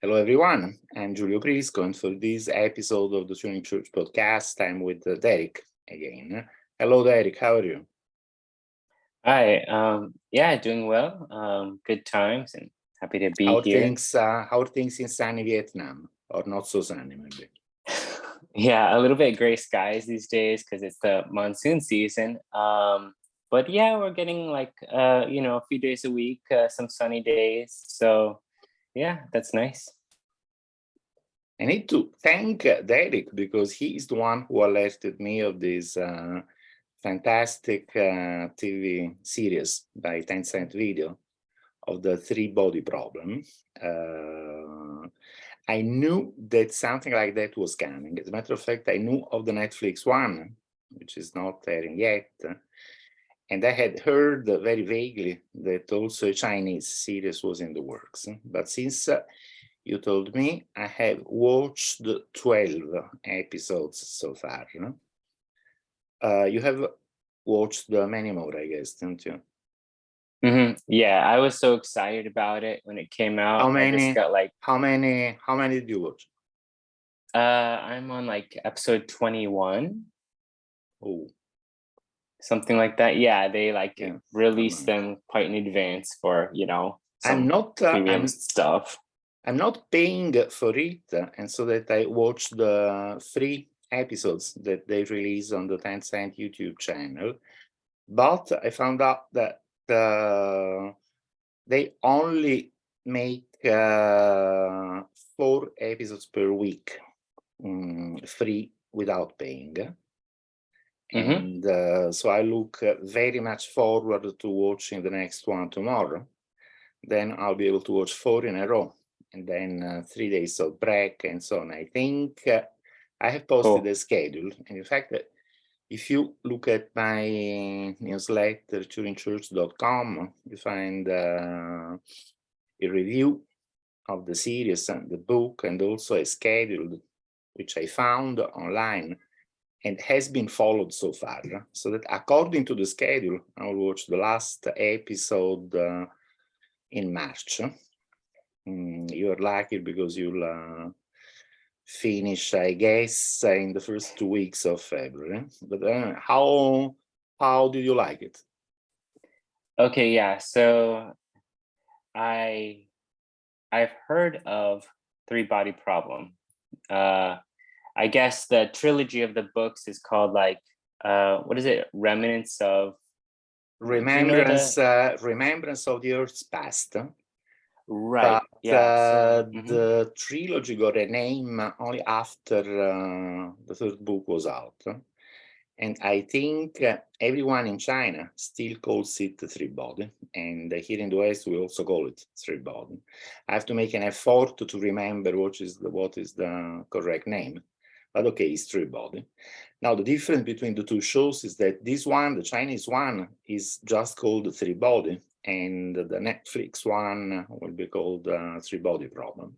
Hello, everyone. I'm Giulio Prisco, and for this episode of the Turing Church podcast, I'm with Derek again. Hello, Derek. How are you? Hi. Yeah, doing well. Good times and happy to be here. How are things in sunny Vietnam, or not so sunny, maybe? Yeah, a little bit gray skies these days because it's the monsoon season. But yeah, we're getting like a few days a week, some sunny days. So yeah, that's nice. I need to thank Derek because he is the one who alerted me of this fantastic TV series by Tencent Video of the three-body problem. I knew that something like that was coming. As a matter of fact, I knew of the Netflix one, which is not airing yet. And I had heard very vaguely that also a Chinese series was in the works. But since you told me, I have watched 12 episodes so far. You have watched many more, I guess, don't you? Yeah, I was so excited about it when it came out. How many? I just got like How many did you watch? I'm on like episode 21. Oh, Something like that. Yeah, they yeah. released them quite in advance for, I'm some not. premium stuff. I'm not paying for it, and so that I watch the 3 episodes that they release on the Tencent YouTube channel. But I found out that they only make 4 episodes per week, free without paying. And so I look very much forward to watching the next one tomorrow. Then I'll be able to watch 4 in a row, and then 3 days of break and so on. I think I have posted a schedule, and in fact, if you look at my newsletter, turingchurch.com, you find a review of the series and the book, and also a schedule which I found online and has been followed so far. So that according to the schedule, I will watch the last episode in March. You're lucky because you'll finish, I guess, in the first 2 weeks of February. But how did you like it? Okay, yeah. So I've heard of Three Body Problem. I guess the trilogy of the books is called what is it? Remnants of Remembrance of the Earth's past. Right. But the trilogy got a name only after the 3rd book was out. And I think everyone in China still calls it Three Body. And here in the West, we also call it Three Body. I have to make an effort to remember what is the correct name. But okay, it's Three Body. Now, the difference between the two shows is that this one, the Chinese one, is just called Three Body, and the Netflix one will be called Three Body Problem.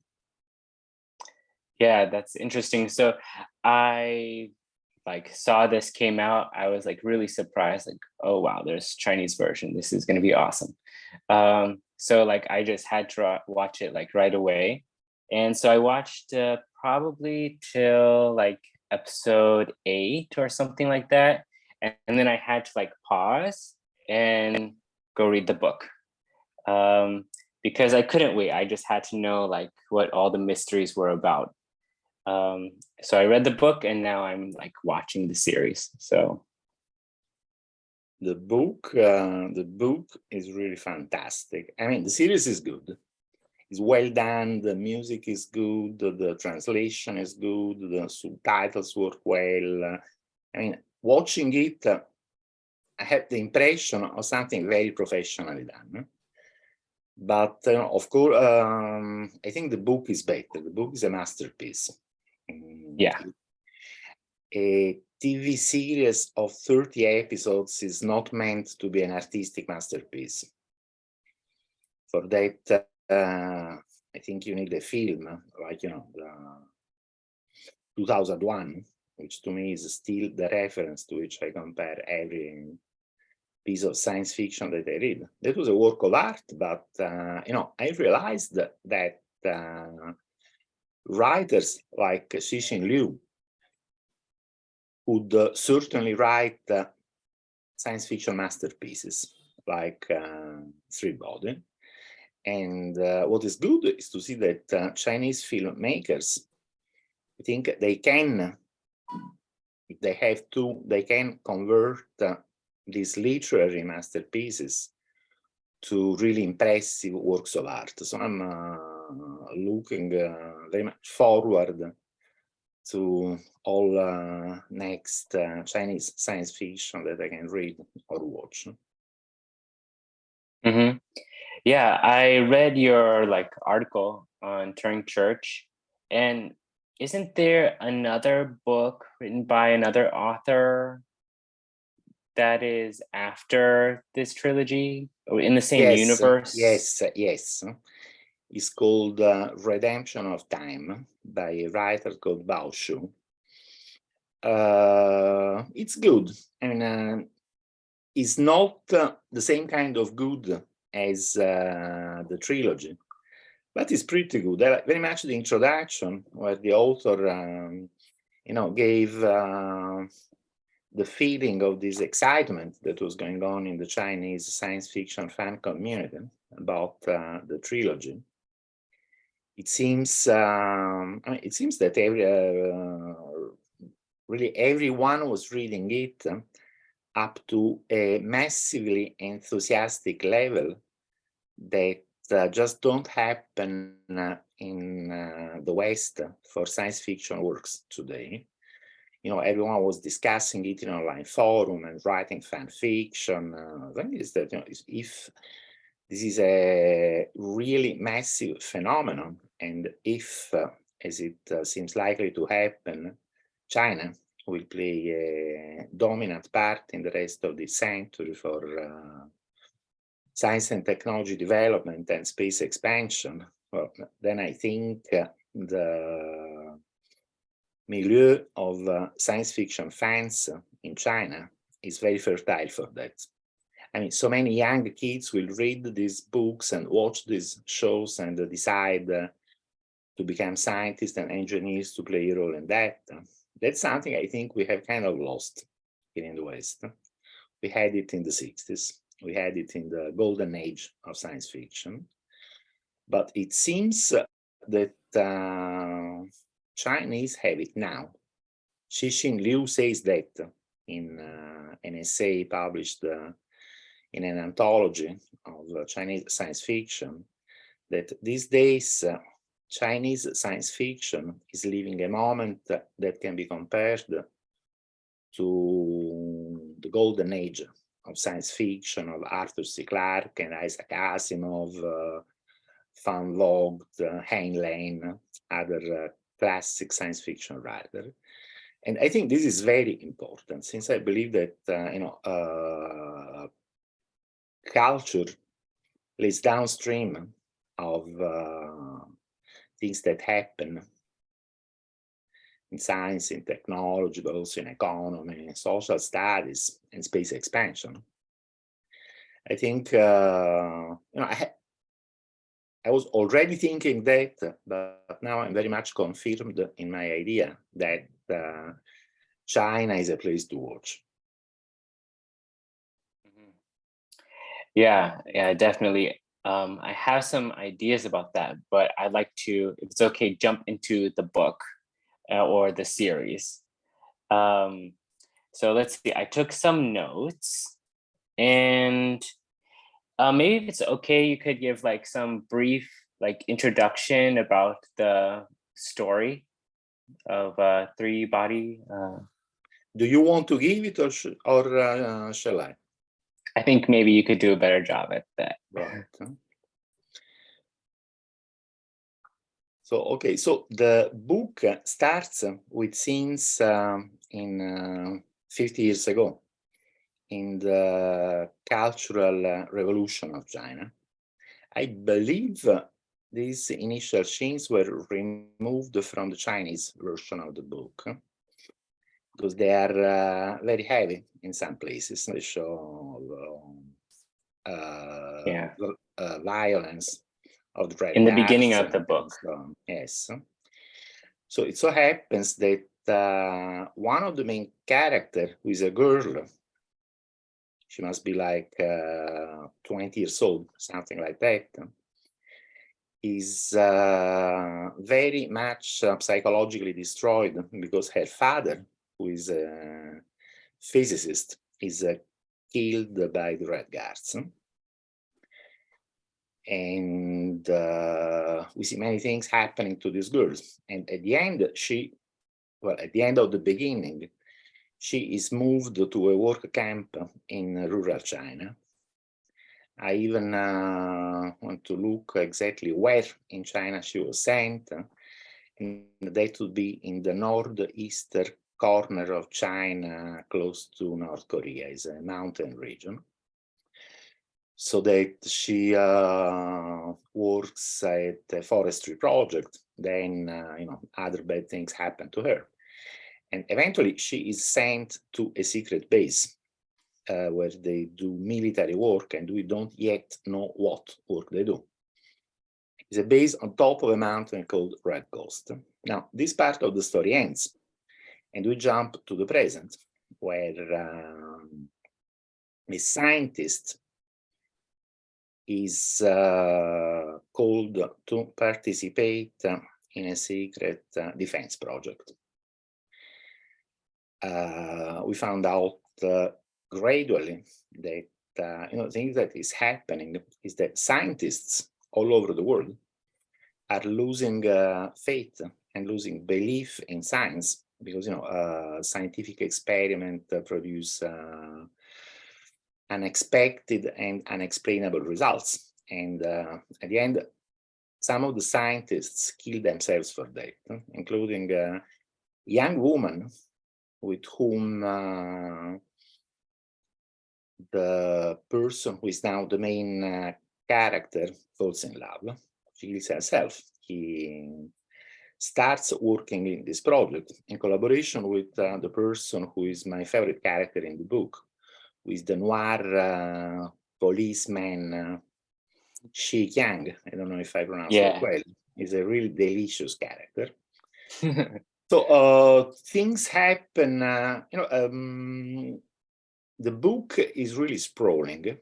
Yeah, that's interesting. So I saw this came out. I was really surprised, oh wow, there's Chinese version. This is going to be awesome. So I just had to watch it right away. And so I watched probably till episode 8 or something like that. And then I had to pause and go read the book. Because I couldn't wait. I just had to know what all the mysteries were about. So I read the book and now I'm watching the series. So the book is really fantastic. I mean, the series is good. It's well done. The music is good. The translation is good. The subtitles work well. I mean, watching it, I had the impression of something very professionally done. But of course, I think the book is better. The book is a masterpiece. Yeah. A TV series of 30 episodes is not meant to be an artistic masterpiece. For that, I think you need a film like, the 2001, which to me is still the reference to which I compare every piece of science fiction that I read. That was a work of art, but I realized that writers like Cixin Liu would certainly write science fiction masterpieces like Three Body. And what is good is to see that Chinese filmmakers, I think they can, if they have to, they can convert these literary masterpieces to really impressive works of art. So I'm looking very much forward to all next Chinese science fiction that I can read or watch. Mm-hmm. Yeah, I read your article on Turing Church, and isn't there another book written by another author that is after this trilogy or in the same universe? Yes. It's called Redemption of Time by a writer called Bao Shu. It's good. I mean, it's not the same kind of good as the trilogy, but it's pretty good. I like very much the introduction where the author, gave the feeling of this excitement that was going on in the Chinese science fiction fan community about the trilogy. It seems, it seems that really everyone was reading it up to a massively enthusiastic level that just don't happen in the West for science fiction works today. Everyone was discussing it in online forum and writing fan fiction. The thing is that if this is a really massive phenomenon, and if, as it seems likely to happen, China will play a dominant part in the rest of this century for science and technology development and space expansion, well, then I think the milieu of science fiction fans in China is very fertile for that. I mean, so many young kids will read these books and watch these shows and decide to become scientists and engineers to play a role in that. That's something I think we have kind of lost here in the West. We had it in the 60s. We had it in the golden age of science fiction. But it seems that Chinese have it now. Cixin Liu says that in an essay published in an anthology of Chinese science fiction, that these days Chinese science fiction is living a moment that can be compared to the golden age of science fiction of Arthur C. Clarke and Isaac Asimov, Van Vogt, Hein Lane, other classic science fiction writer. And I think this is very important, since I believe that culture lays downstream of things that happen in science, in technology, but also in economy, social studies, and space expansion. I think I was already thinking that, but now I'm very much confirmed in my idea that China is a place to watch. Yeah, definitely. I have some ideas about that, but I'd like to, if it's okay, jump into the book or the series. So let's see, I took some notes, and maybe if it's okay, you could give some brief introduction about the story of Three Body. Do you want to give it, or shall I? I think maybe you could do a better job at that. Right. So the book starts with scenes in 50 years ago in the Cultural Revolution of China. I believe these initial scenes were removed from the Chinese version of the book because they are very heavy in some places. They show violence of the red in the beginning guards of the book. yes. So it so happens that one of the main character, who is a girl, she must be like 20 years old, something like that, is very much psychologically destroyed because her father, who is a physicist, is killed by the Red Guards. And we see many things happening to these girls. And at the end, at the end of the beginning, she is moved to a work camp in rural China. I even want to look exactly where in China she was sent. And that would be in the northeastern corner of China, close to North Korea. It's a mountain region. So that she works at a forestry project, then other bad things happen to her. And eventually she is sent to a secret base where they do military work, and we don't yet know what work they do. It's a base on top of a mountain called Red Ghost. Now, this part of the story ends, and we jump to the present, where a scientist is called to participate in a secret defense project. We found out gradually that the thing that is happening is that scientists all over the world are losing faith and losing belief in science because scientific experiment produce unexpected and unexplainable results. And at the end, some of the scientists kill themselves for that, including a young woman with whom the person who is now the main character falls in love. She kills herself. He starts working in this project in collaboration with the person who is my favorite character in the book, who is the noir policeman Shi Yang. I don't know if I pronounce it well. He's a really delicious character. So things happen, the book is really sprawling.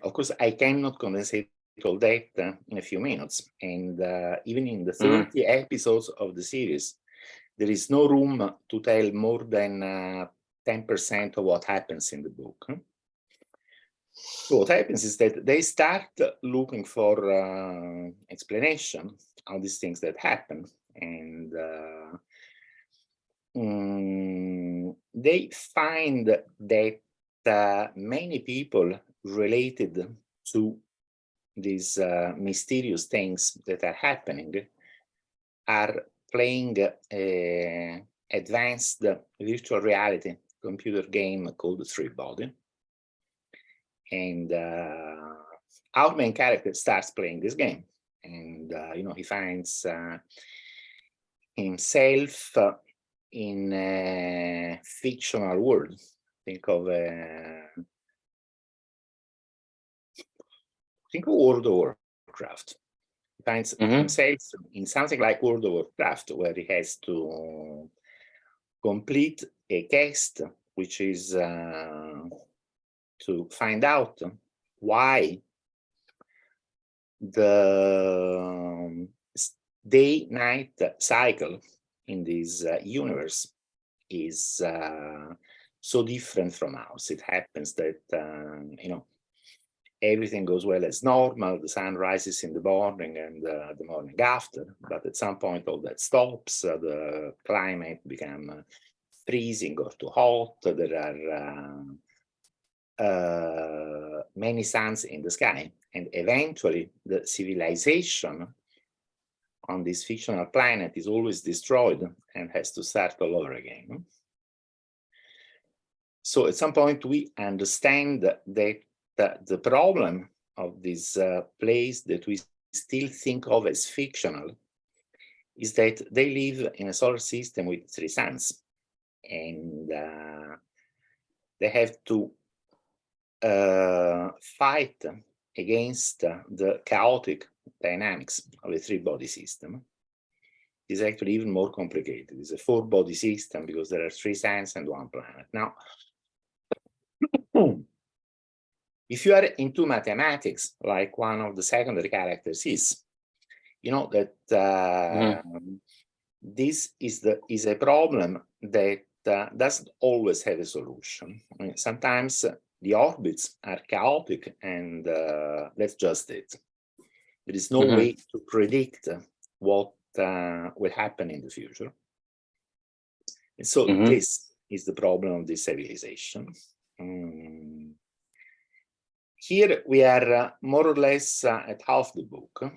Of course, I cannot condensate all that in a few minutes. And even in the 30 episodes of the series, there is no room to tell more than 10% of what happens in the book. So what happens is that they start looking for explanation of these things that happen. And they find that many people related to these mysterious things that are happening are playing an advanced virtual reality computer game called Three Body. And our main character starts playing this game, and he finds himself in a fictional world. Think of World of Warcraft. He finds himself in something like World of Warcraft, where he has to complete a quest, which is to find out why the day-night cycle in this universe is so different from ours. It happens that everything goes well as normal. The sun rises in the morning and the morning after, but at some point all that stops. The climate becomes freezing or too hot. There are many suns in the sky, and eventually the civilization on this fictional planet is always destroyed and has to start all over again. So at some point we understand that the problem of this place that we still think of as fictional is that they live in a solar system with 3 suns, and they have to fight against the chaotic dynamics of a 3-body system. is actually even more complicated. It's a 4-body system because there are 3 suns and 1 planet. Now, if you are into mathematics, like one of the secondary characters is, you know that this is a problem that doesn't always have a solution. I mean, sometimes the orbits are chaotic, and that's just it. There is no way to predict what will happen in the future. And so this is the problem of this civilization. Here we are more or less at half the book.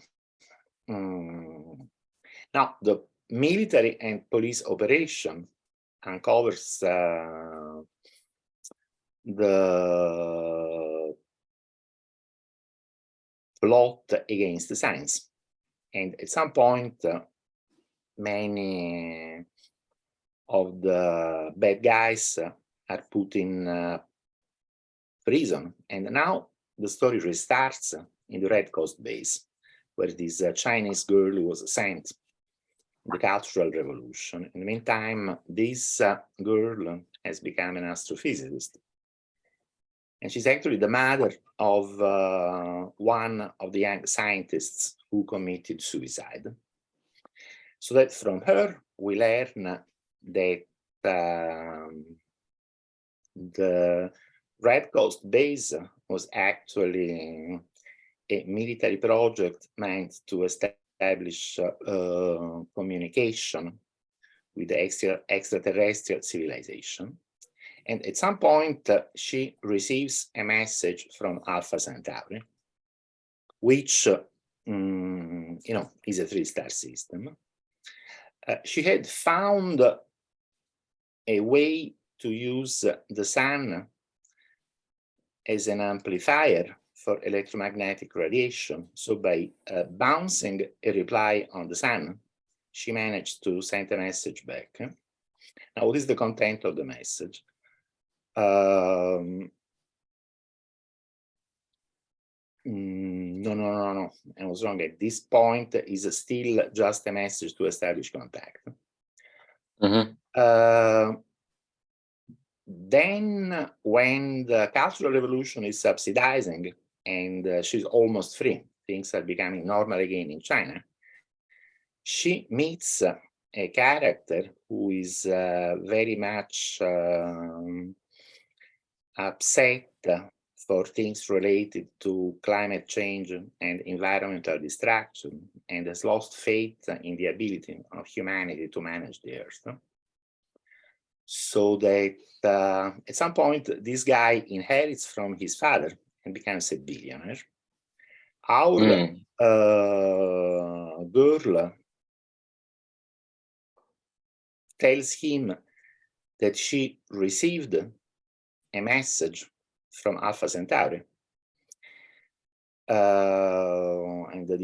Now, the military and police operation uncovers the plot against the science. And at some point, many of the bad guys are put in prison. And now the story restarts in the Red Coast base, where this Chinese girl was sent in the Cultural Revolution. In the meantime, this girl has become an astrophysicist. And she's actually the mother of one of the young scientists who committed suicide. So that from her, we learn that the Red Coast base was actually a military project meant to establish communication with the extraterrestrial civilization. And at some point, she receives a message from Alpha Centauri, which is a 3-star system. She had found a way to use the sun as an amplifier for electromagnetic radiation. So by bouncing a reply on the sun, she managed to send a message back. Now, what is the content of the message? No, I was wrong. At this point, is still just a message to establish contact. Then, when the Cultural Revolution is subsidizing and she's almost free, things are becoming normal again in China, she meets a character who is very much upset for things related to climate change and environmental destruction, and has lost faith in the ability of humanity to manage the Earth. So that at some point, this guy inherits from his father and becomes a billionaire. Our girl tells him that she received a message from Alpha Centauri, and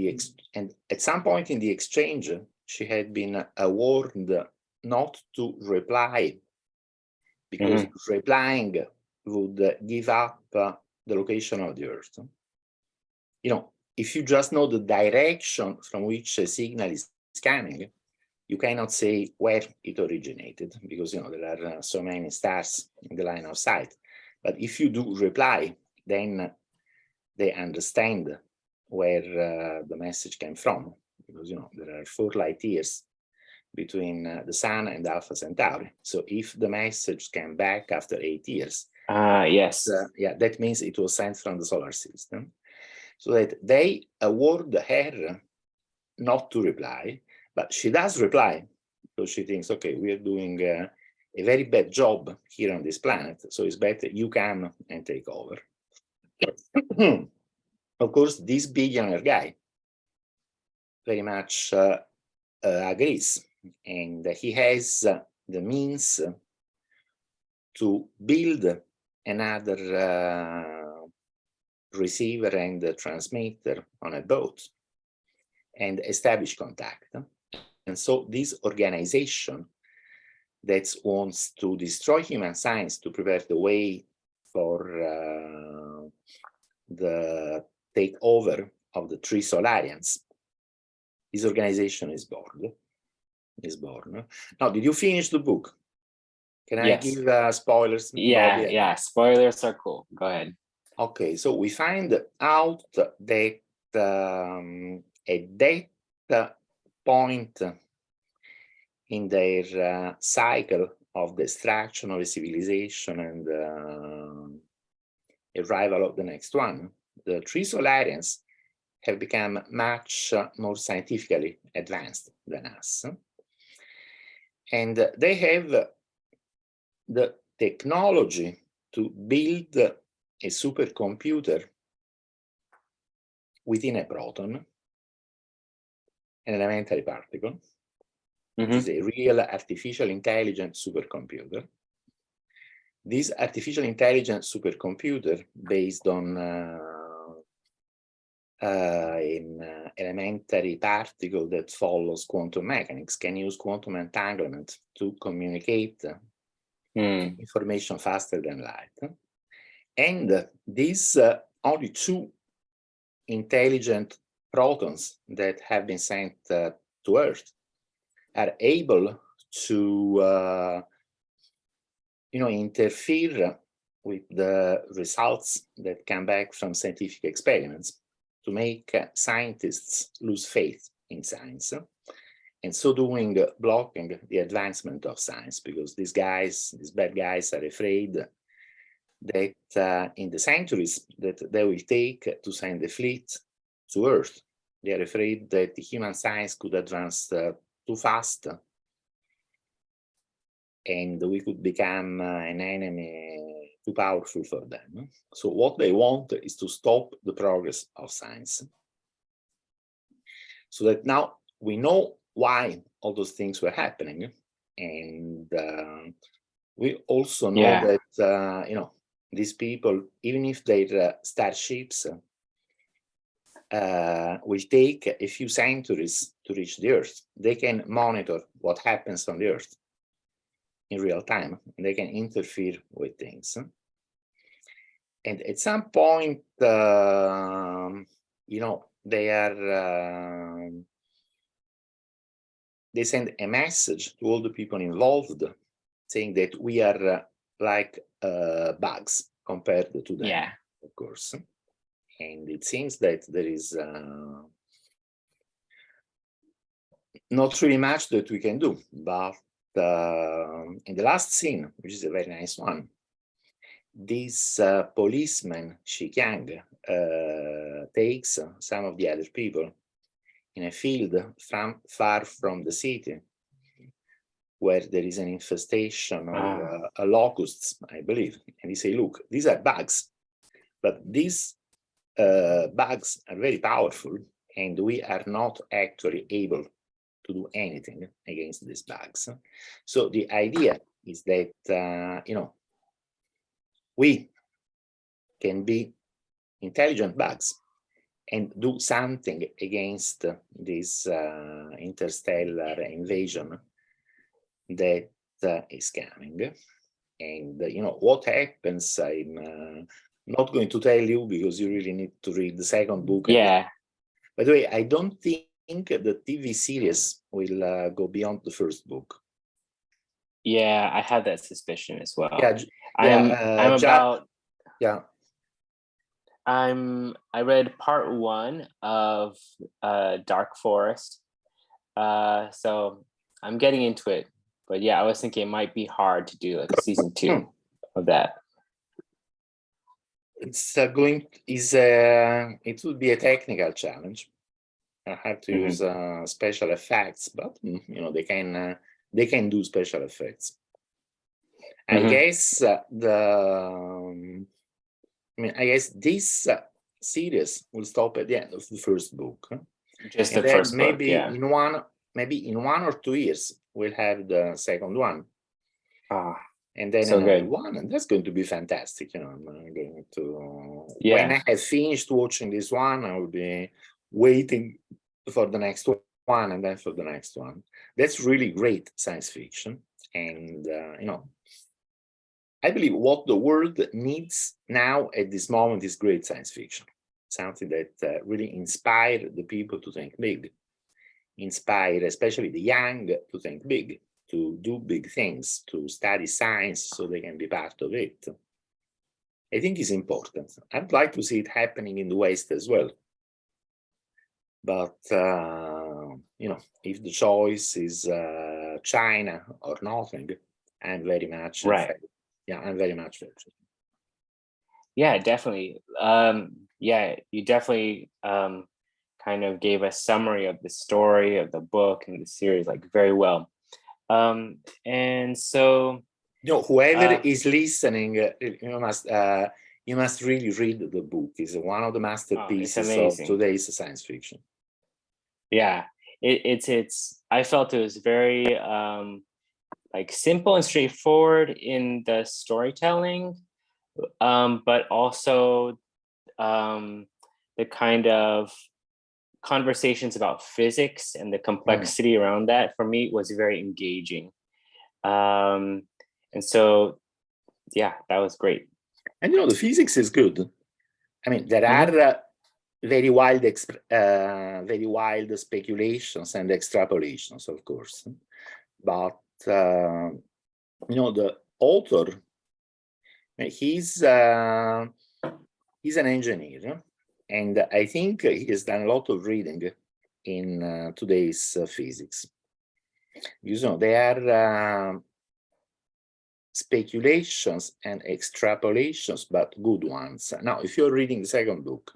at some point in the exchange, she had been warned not to reply, because replying would give up the location of the Earth. You know, if you just know the direction from which a signal is coming, you cannot say where it originated, because there are so many stars in the line of sight. But if you do reply, then they understand where the message came from, because there are 4 light years between the Sun and Alpha Centauri. So if the message came back after 8 years, yes, that means it was sent from the solar system. So that they award her not to reply, but she does reply, because she thinks, okay, we are doing a very bad job here on this planet, so it's better you come and take over. Of course, this billionaire guy very much agrees, and he has the means to build another receiver and transmitter on a boat and establish contact. And so this organization that wants to destroy human science to prepare the way for the takeover of the 3 Solarians, this organization is born. is born. Now, did you finish the book? Can I Yes. give spoilers? Yeah, yeah. Spoilers are cool. Go ahead. Okay, so we find out that at that point in their cycle of destruction of a civilization and arrival of the next one, the three Solarians have become much more scientifically advanced than us. And they have the technology to build a supercomputer within a proton, an elementary particle, which is a real artificial intelligent supercomputer. This artificial intelligent supercomputer, based on an elementary particle that follows quantum mechanics, can use quantum entanglement to communicate information faster than light. And these only two intelligent protons that have been sent to Earth are able to interfere with the results that come back from scientific experiments to make scientists lose faith in science, and so doing blocking the advancement of science, because these bad guys are afraid that in the centuries that they will take to send the fleet to Earth, they are afraid that human science could advance too fast and we could become an enemy too powerful for them. So what they want is to stop the progress of science. So that now we know why all those things were happening. And we also know that, these people, even if their starships will take a few centuries to reach the Earth, they can monitor what happens on the Earth in real time, and they can interfere with things. And at some point, they send a message to all the people involved saying that we are like bugs compared to them, of course. And it seems that there is not really much that we can do, but in the last scene, which is a very nice one, this policeman, Shikyang, takes some of the other people in a field far from the city, where there is an infestation of locusts, I believe. And he say, look, these are bugs, but these bugs are very powerful, and we are not actually able to do anything against these bugs. So the idea is that, we can be intelligent bugs and do something against this interstellar invasion that is coming. And what happens, I'm not going to tell you, because you really need to read the second book. Yeah. By the way, I don't think the TV series will go beyond the first book. Yeah, I had that suspicion as well. I read part 1 of Dark Forest, so I'm getting into it. But yeah, I was thinking it might be hard to do like season 2 of that. It would be a technical challenge. I have to use special effects, but they can do special effects. I guess I guess this series will stop at the end of the first book. Just the first book, yeah. Maybe in 1 or 2 years we'll have the second one. And then another one, and that's going to be fantastic. I'm going to, when I have finished watching this one, I will be waiting for the next one, and then for the next one. That's really great science fiction. And, I believe what the world needs now at this moment is great science fiction, something that really inspired the people to think big. inspire especially the young to think big, to do big things, to study science so they can be part of it. I think is important. I'd like to see it happening in the West as well. But, if the choice is China or nothing, I'm very much in Right. favor. Yeah, I'm very much for it. Yeah, definitely. Yeah, you definitely kind of gave a summary of the story of the book and the series like very well. And so Whoever is listening, you must really read the book. It's one of the masterpieces of today's science fiction. Yeah, it's. I felt it was very like simple and straightforward in the storytelling, but also the kind of conversations about physics and the complexity around that for me was very engaging. And so, yeah, that was great. And the physics is good. I mean, there are very wild speculations and extrapolations, of course. But the author, he's an engineer, and I think he has done a lot of reading in today's physics. There are speculations and extrapolations, but good ones. Now, if you're reading the second book,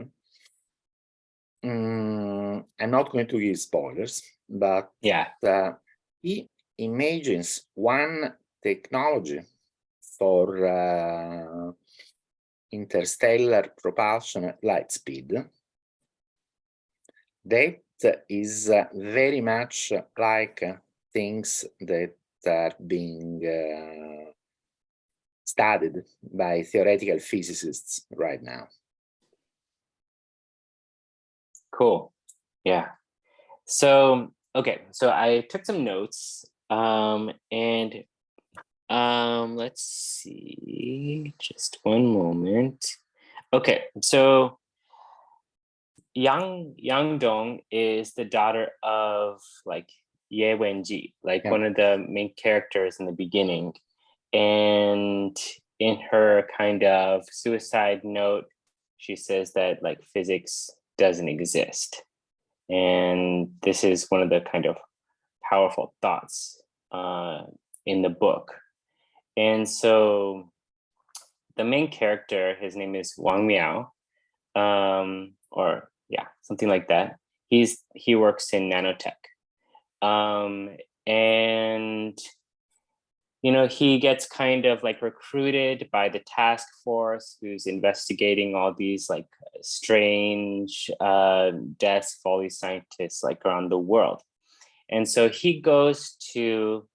I'm not going to give spoilers, but he imagines one technology for interstellar propulsion at light speed that is very much like things that are being studied by theoretical physicists right now. Cool. Yeah. So, okay. So I took some notes and let's see, just one moment. Okay. So Yang Dong is the daughter of like Ye Wenji, like one of the main characters in the beginning. And in her kind of suicide note, she says that like physics doesn't exist. And this is one of the kind of powerful thoughts in the book. And so the main character, his name is Wang Miao, or yeah, something like that. He works in nanotech. And he gets kind of like recruited by the task force who's investigating all these like strange deaths of all these scientists like around the world. And so he goes to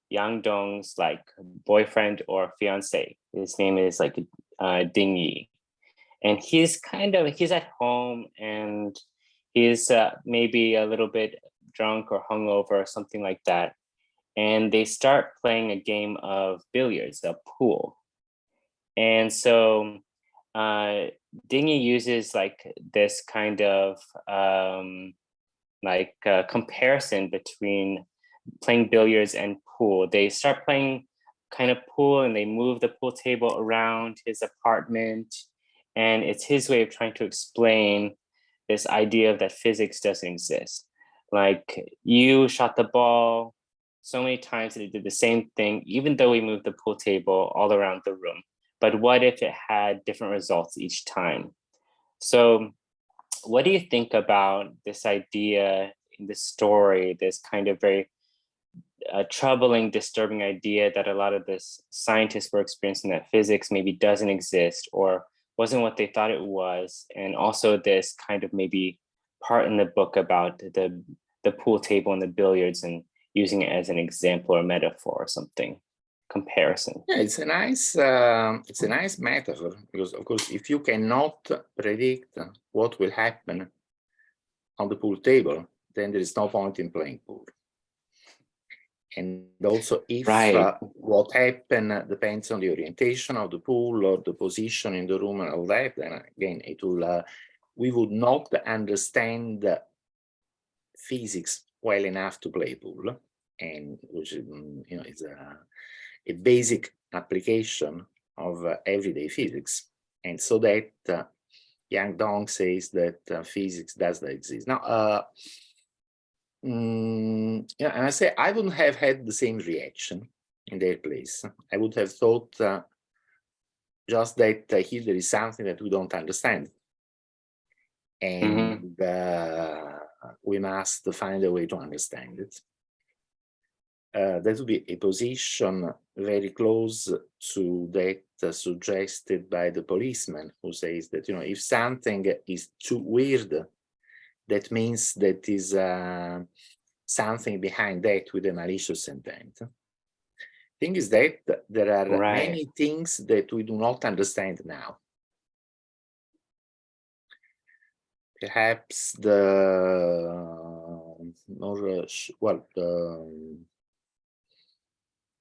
Yang Dong's like boyfriend or fiance. His name is like Ding Yi. And he's at home and he's maybe a little bit drunk or hungover or something like that. And they start playing a game of billiards, a pool. And so Dingy uses like this kind of comparison between playing billiards and pool. They start playing kind of pool and they move the pool table around his apartment. And it's his way of trying to explain this idea of that physics doesn't exist. Like you shot the ball so many times that it did the same thing, even though we moved the pool table all around the room. But what if it had different results each time? So what do you think about this idea in the story, this kind of very troubling, disturbing idea that a lot of the scientists were experiencing that physics maybe doesn't exist or wasn't what they thought it was? And also this kind of maybe part in the book about the pool table and the billiards and using it as an example or metaphor or something, comparison. Yeah, it's a nice metaphor, because of course, if you cannot predict what will happen on the pool table, then there is no point in playing pool. And also, if what happened depends on the orientation of the pool or the position in the room and all that, then again, it will we would not understand physics well enough to play pool, and which is a basic application of everyday physics. And so that Yang Dong says that physics does not exist. Now, and I say I wouldn't have had the same reaction in their place. I would have thought just that here there is something that we don't understand, and we must find a way to understand it. That would be a position very close to that suggested by the policeman, who says that, if something is too weird, that means that is something behind that with a malicious intent. Thing is that there are many things that we do not understand now. Perhaps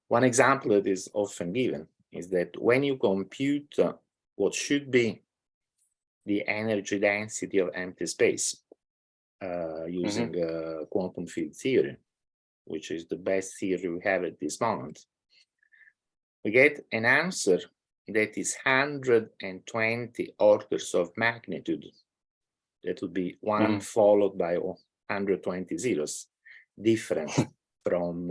one example that is often given is that when you compute what should be the energy density of empty space using quantum field theory, which is the best theory we have at this moment, we get an answer that is 120 orders of magnitude. That would be one followed by 120 zeros, different from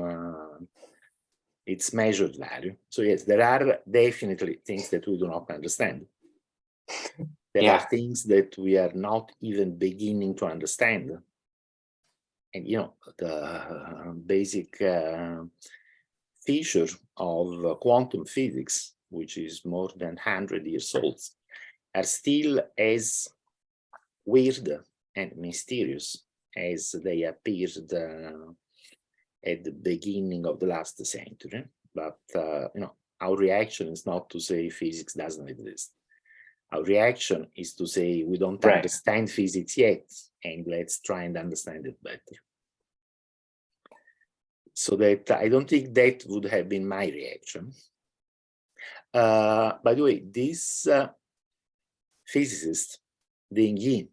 its measured value. So yes, there are definitely things that we do not understand. There are things that we are not even beginning to understand. And the basic feature of quantum physics, which is more than 100 years old, are still as weird and mysterious as they appeared at the beginning of the last century. But our reaction is not to say physics doesn't exist. Our reaction is to say we don't understand physics yet, and let's try and understand it better. So that I don't think that would have been my reaction. By the way, this physicist, Ding Yin,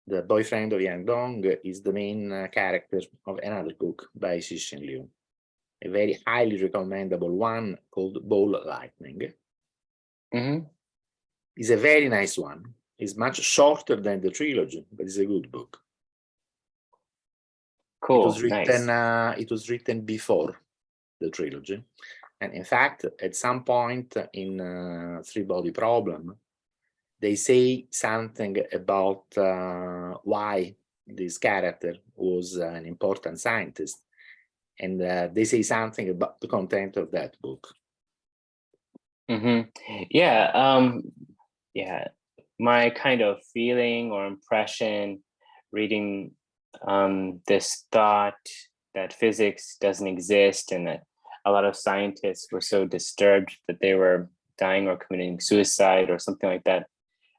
the boyfriend of Yang Dong, is the main character of another book by Cixin Liu, a very highly recommendable one called Ball Lightning. It's a very nice one. It's much shorter than the trilogy, but it's a good book. Cool. It was written before the trilogy, and in fact, at some point in Three-Body Problem, they say something about why this character was an important scientist, and they say something about the content of that book. My kind of feeling or impression reading this thought that physics doesn't exist and that a lot of scientists were so disturbed that they were dying or committing suicide or something like that.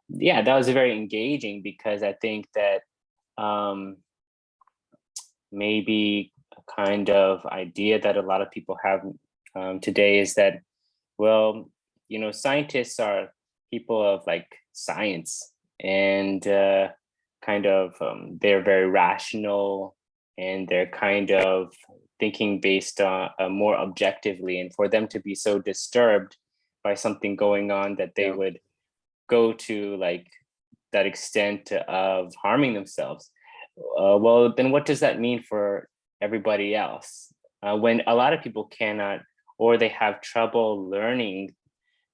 Yeah, that was very engaging, because I think that maybe a kind of idea that a lot of people have today is that, well, scientists are people of like science, and they're very rational, and they're kind of thinking based on more objectively, and for them to be so disturbed by something going on that they would go to like that extent of harming themselves. Well, then what does that mean for everybody else? When a lot of people cannot, or they have trouble learning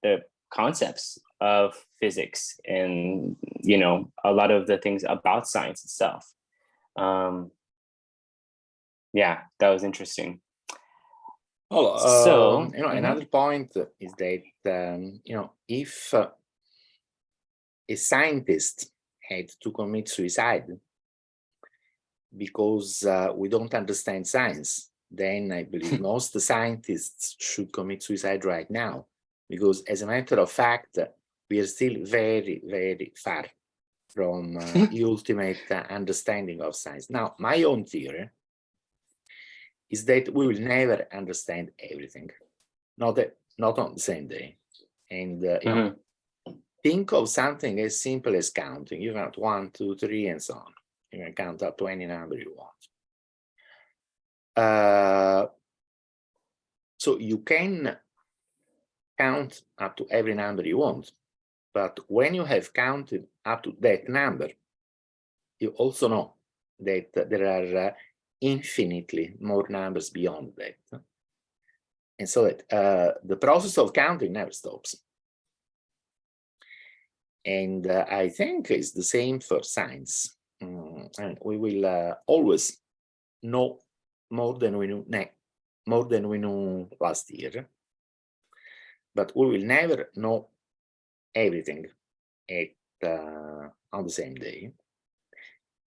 the concepts of physics and, a lot of the things about science itself. Yeah, that was interesting. So, another point is that, if a scientist had to commit suicide because we don't understand science, then I believe most scientists should commit suicide right now, because as a matter of fact, we are still very, very far from the ultimate understanding of science. Now, my own theory is that we will never understand everything, not on the same day. And think of something as simple as counting. You count 1, 2, 3, and so on. You can count up to any number you want. So you can count up to every number you want, but when you have counted up to that number, you also know that there are infinitely more numbers beyond that. And so that the process of counting never stops. And I think it's the same for science. And we will always know more than we knew last year, but we will never know everything on the same day.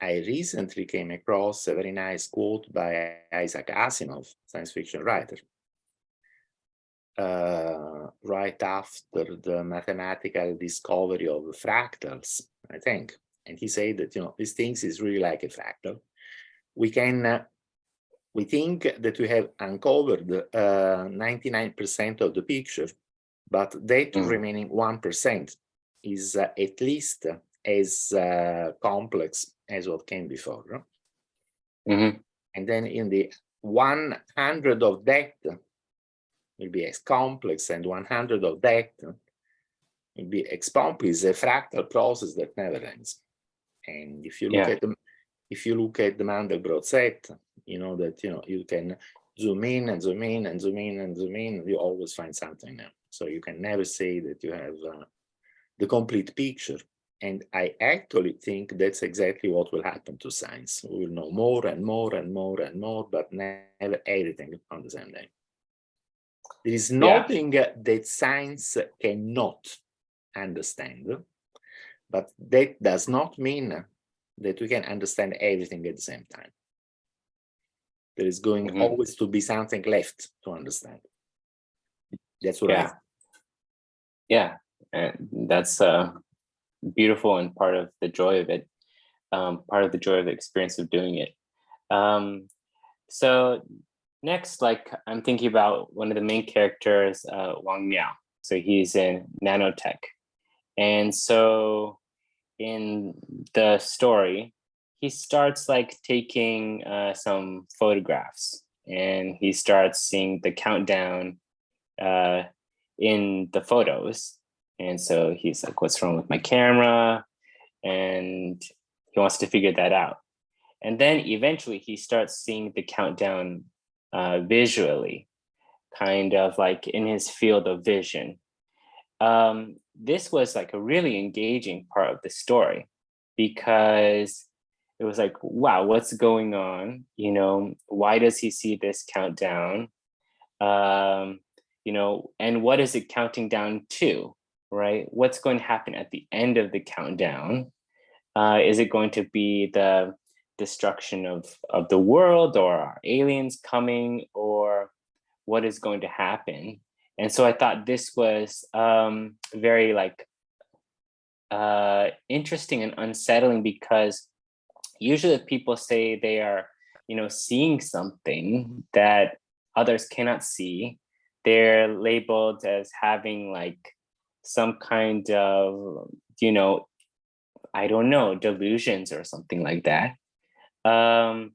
I recently came across a very nice quote by Isaac Asimov, science fiction writer, right after the mathematical discovery of fractals, I think. And he said that, these things is really like a fractal. We think that we have uncovered 99% of the picture, but that remaining 1% is at least as complex as what came before. And then in the 100 of that will be as complex, and 100 of that will be as complex. It's a fractal process that never ends. And if you look at the Mandelbrot set, you know that you can zoom in and zoom in and zoom in and zoom in. You always find something new. So you can never say that you have the complete picture. And I actually think that's exactly what will happen to science. We will know more and more and more and more, but never everything on the same day. There is nothing that science cannot understand, but that does not mean that we can understand everything at the same time. There is going always to be something left to understand. That's what I think. Yeah, and that's beautiful and part of the joy of it, part of the joy of the experience of doing it. So next, I'm thinking about one of the main characters, Wang Miao. So he's in nanotech. And so in the story, he starts taking some photographs, and he starts seeing the countdown in the photos. And so he's like, what's wrong with my camera? And he wants to figure that out. And then eventually he starts seeing the countdown visually, kind of in his field of vision. This was a really engaging part of the story, because it was wow, what's going on? Why does he see this countdown? And what is it counting down to, right? What's going to happen at the end of the countdown? Is it going to be the destruction of the world, or are aliens coming, or what is going to happen? And so I thought this was very interesting and unsettling, because usually if people say they are, seeing something that others cannot see, they're labeled as having some kind of, I don't know, delusions or something like that. But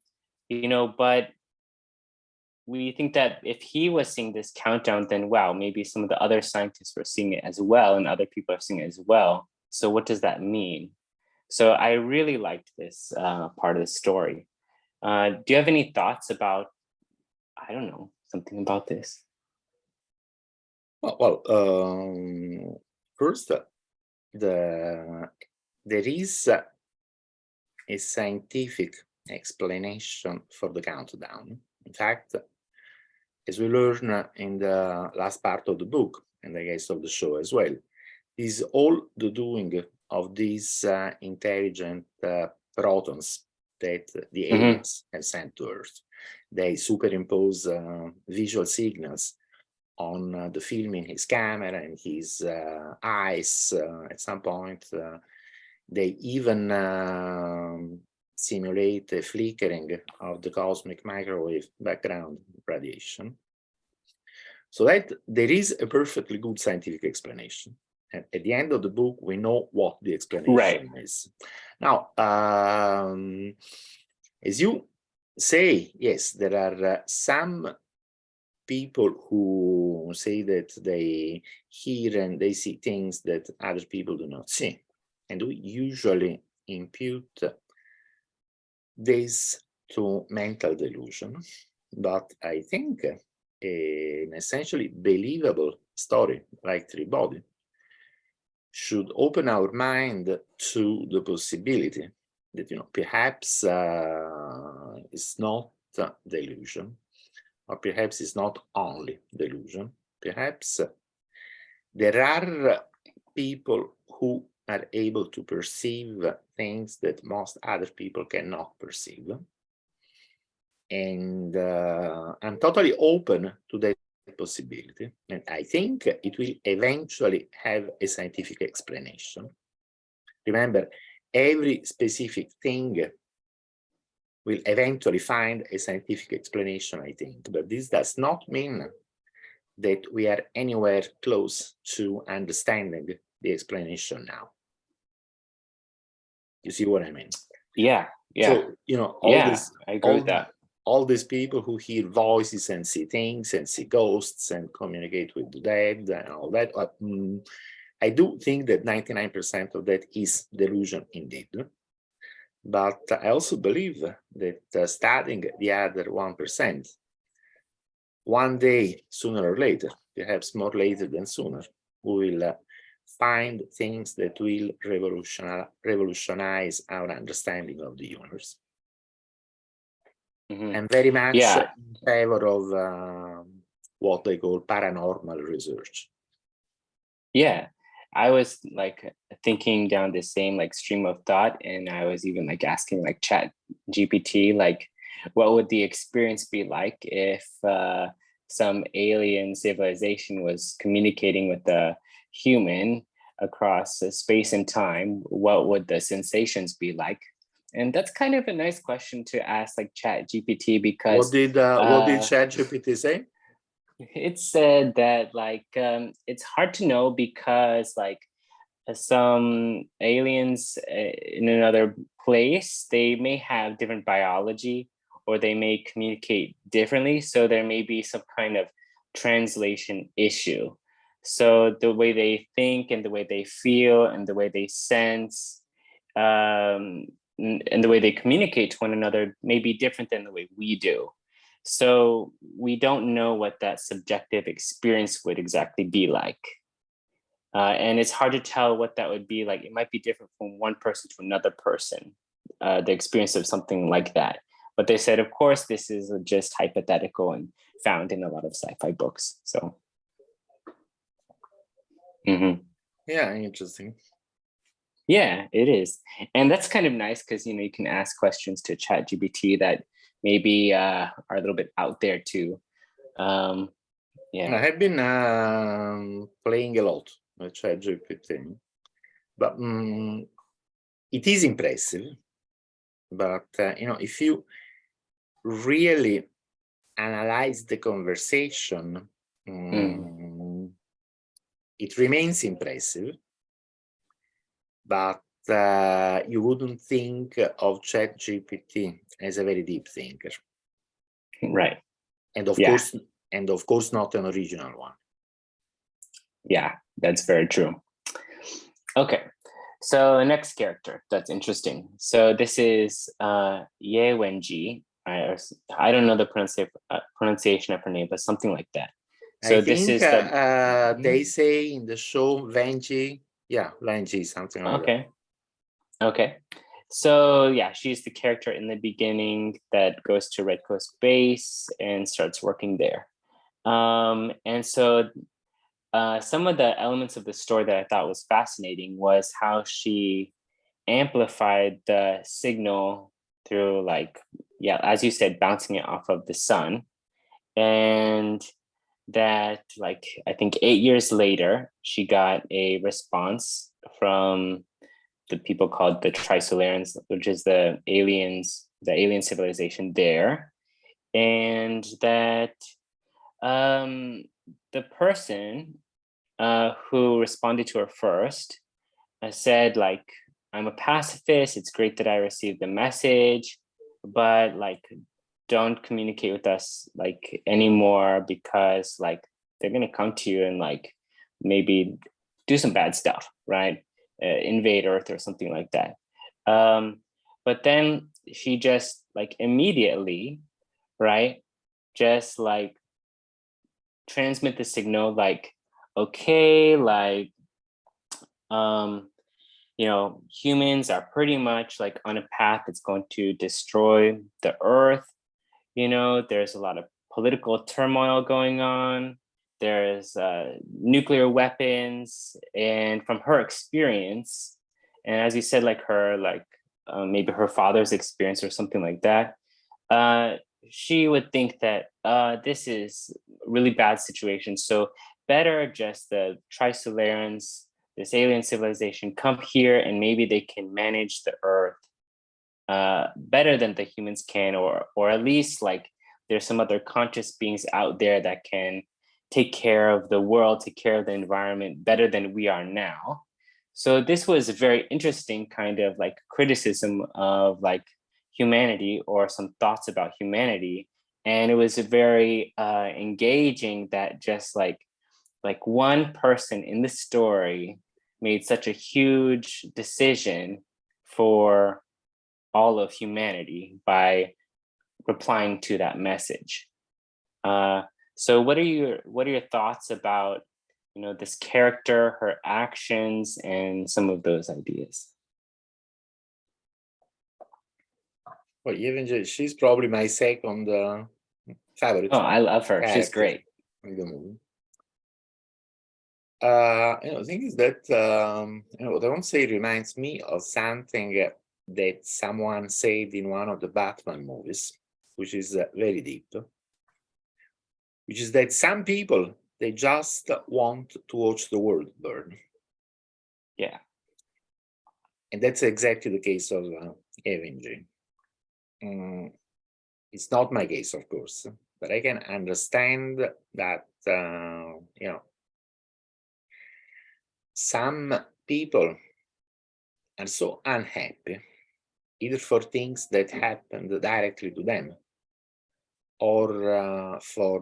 we think that if he was seeing this countdown, then wow, maybe some of the other scientists were seeing it as well, and other people are seeing it as well. So what does that mean? So I really liked this part of the story. Do you have any thoughts about, I don't know, something about this? Well, first, there is a scientific explanation for the countdown. In fact, as we learn in the last part of the book, and I guess of the show as well, is all the doing of these intelligent protons that the aliens have sent to Earth. They superimpose visual signals on the film in his camera and his eyes. At some point, they even simulate a flickering of the cosmic microwave background radiation. So that there is a perfectly good scientific explanation. And at the end of the book, we know what the explanation Right. is. Now, as you say, yes, there are some people who say that they hear and they see things that other people do not see. And we usually impute this to mental delusion. But I think an essentially believable story like Three Body should open our mind to the possibility that, perhaps it's not delusion, or perhaps it's not only delusion. Perhaps there are people who are able to perceive things that most other people cannot perceive. And I'm totally open to that possibility. And I think it will eventually have a scientific explanation. Remember, every specific thing will eventually find a scientific explanation, I think. But this does not mean that we are anywhere close to understanding the explanation now. You see what I mean? Yeah. So, I agree with that. All these people who hear voices and see things and see ghosts and communicate with the dead and all that, I do think that 99% of that is delusion indeed. But I also believe that studying the other 1%, one day, sooner or later, perhaps more later than sooner, we will find things that will revolutionize our understanding of the universe. I'm very much in favor of what they call paranormal research. Yeah, I was like thinking down the same like stream of thought, and I was even like asking like Chat GPT, like, what would the experience be like if some alien civilization was communicating with a human across space and time? What would the sensations be like? And that's kind of a nice question to ask like Chat GPT, because what did Chat GPT say? It said that like it's hard to know because like some aliens in another place, they may have different biology or they may communicate differently. So there may be some kind of translation issue. So the way they think and the way they feel and the way they sense and the way they communicate to one another may be different than the way we do. So we don't know what that subjective experience would exactly be like. And it's hard to tell what that would be like. It might be different from one person to another person, the experience of something like that. But they said, of course, this is just hypothetical and found in a lot of sci-fi books. So, Yeah, interesting. Yeah, it is. And that's kind of nice because, you can ask questions to ChatGPT that maybe are a little bit out there too. I have been playing a lot with ChatGPT, but it is impressive. But if you really analyze the conversation, it remains impressive. But you wouldn't think of ChatGPT as a very deep thinker, right? And of course, not an original one. Yeah, that's very true. Okay, so next character that's interesting. So this is Ye Wenji. I don't know the pronunciation of her name, but something like that. So this is they say in the show Wenji. Yeah, Wenji, something like that. Okay. So yeah, she's the character in the beginning that goes to Red Coast Base and starts working there. And so some of the elements of the story that I thought was fascinating was how she amplified the signal through as you said, bouncing it off of the sun. And that I think 8 years later, she got a response from the people called the Trisolarians, which is the alien civilization there. And that the person who responded to her first, said like, I'm a pacifist. It's great that I received the message, but like, don't communicate with us like anymore, because like they're gonna come to you and like maybe do some bad stuff, right? Invade Earth or something like that. But then she just like immediately, right, just like transmit the signal like, okay, like humans are pretty much like on a path that's going to destroy the earth. There's a lot of political turmoil going on. There's nuclear weapons, and from her experience, and as you said, like her, like maybe her father's experience or something like that, she would think that this is a really bad situation. So better just the Trisolarans, this alien civilization, come here and maybe they can manage the earth better than the humans can, or at least like there's some other conscious beings out there that can take care of the world, take care of the environment better than we are now. So this was a very interesting kind of like criticism of like humanity, or some thoughts about humanity. And it was very engaging that just like one person in the story made such a huge decision for all of humanity by replying to that message. So what are your thoughts about this character, her actions, and some of those ideas? Well, even she's probably my second favorite. Oh, I love her. She's character great. in the movie. The thing is that what I want to say reminds me of something that someone said in one of the Batman movies, which is very deep, which is that some people, they just want to watch the world burn. Yeah. And that's exactly the case of Avenger. It's not my case, of course, but I can understand that, some people are so unhappy, either for things that happened directly to them, or for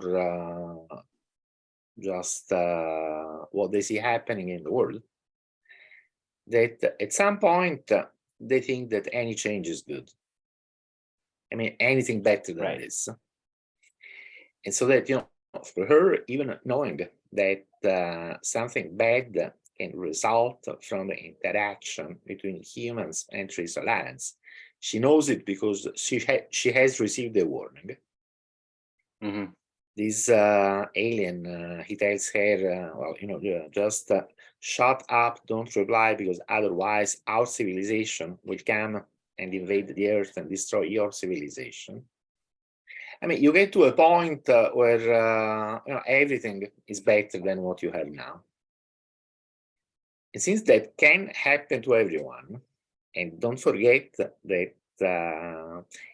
just what they see happening in the world, that at some point they think that any change is good. I mean, anything better than Right. this. And so that, for her, even knowing that something bad can result from the interaction between humans and Trisolarans, she knows it because she has received a warning. Mm-hmm. This alien, he tells her, just shut up, don't reply, because otherwise our civilization will come and invade the earth and destroy your civilization. I mean, you get to a point where everything is better than what you have now. And since that can happen to everyone, and don't forget that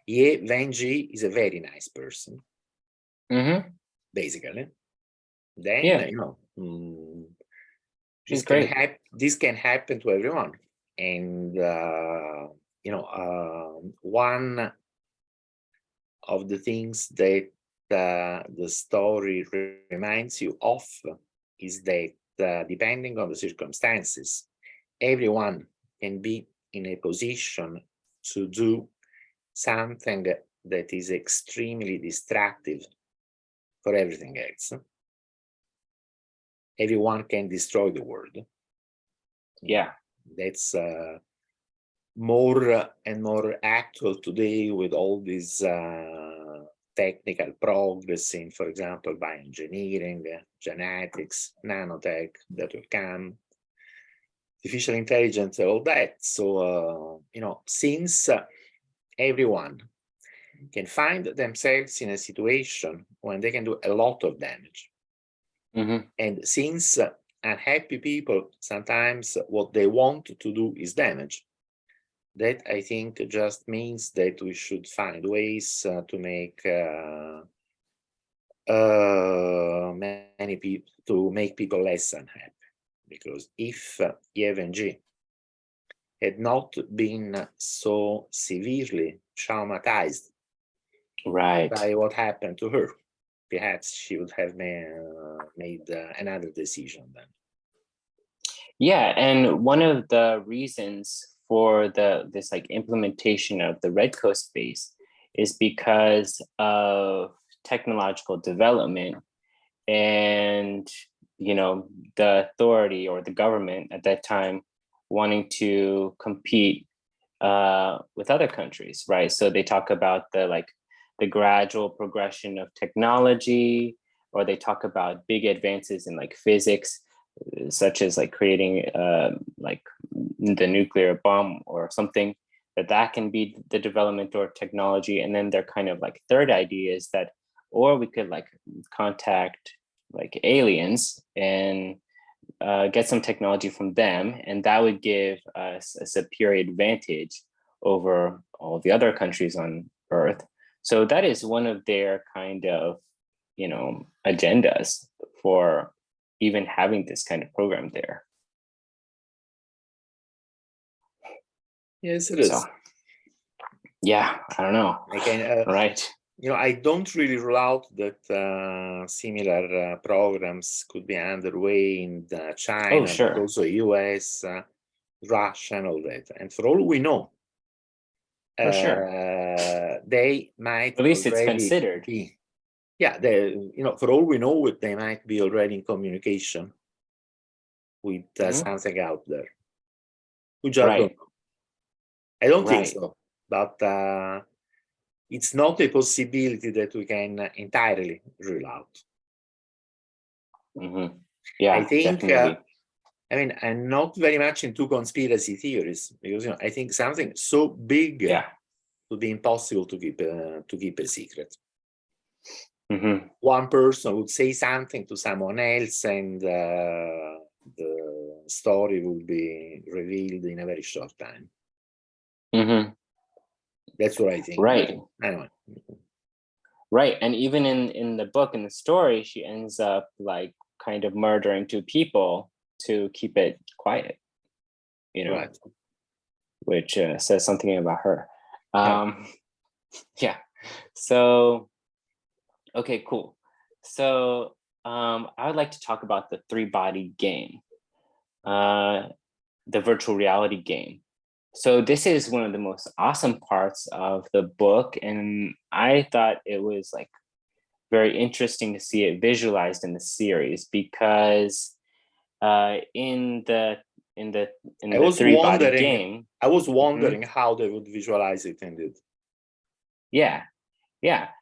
Ye Wenji is a very nice person. Mm-hmm. Basically, then Yeah. She's great. This can happen to everyone, and one of the things that the story reminds you of is that depending on the circumstances, everyone can be in a position to do something that is extremely destructive for everything else. Everyone can destroy the world. Yeah. That's more and more actual today with all this technical progress in, for example, bioengineering, genetics, nanotech that will come, artificial intelligence, all that. So, since everyone can find themselves in a situation when they can do a lot of damage, Mm-hmm. and since unhappy people, sometimes what they want to do is damage, that I think just means that we should find ways to make many people, to make people less unhappy. Because if EFNG had not been so severely traumatized Right. by what happened to her, perhaps she would have made another decision then. Yeah, and one of the reasons for this like implementation of the Red Coast base is because of technological development and the authority or the government at that time wanting to compete with other countries, right? So they talk about the gradual progression of technology, or they talk about big advances in like physics, such as like creating like the nuclear bomb or something, that can be the development or technology. And then their kind of like third idea is that, or we could like contact like aliens and get some technology from them, and that would give us a superior advantage over all the other countries on Earth. So that is one of their kind of, agendas for even having this kind of program there. Yes, it is. So, yeah, I don't know. Again, right. I don't really rule out that similar programs could be underway in China, sure. but also US, Russia, and all that. And for all we know, For sure. they might At least it's already considered. be. Yeah, for all we know, they might be already in communication with something out there. Which I don't know. I don't think so, but it's not a possibility that we can entirely rule out. Yeah, I think, definitely. I'm not very much into conspiracy theories because I think something so big would be impossible to keep a secret. One person would say something to someone else, and the story will be revealed in a very short time. That's what I think. Right. Anyway. Right, and even in the book, in the story, she ends up like kind of murdering two people to keep it quiet, Right. Which says something about her. Yeah. So, okay, cool. So I would like to talk about the three-body game, the virtual reality game. So this is one of the most awesome parts of the book, and I thought it was like very interesting to see it visualized in the series, because in the three-body game, I was wondering how they would visualize it indeed. Yeah.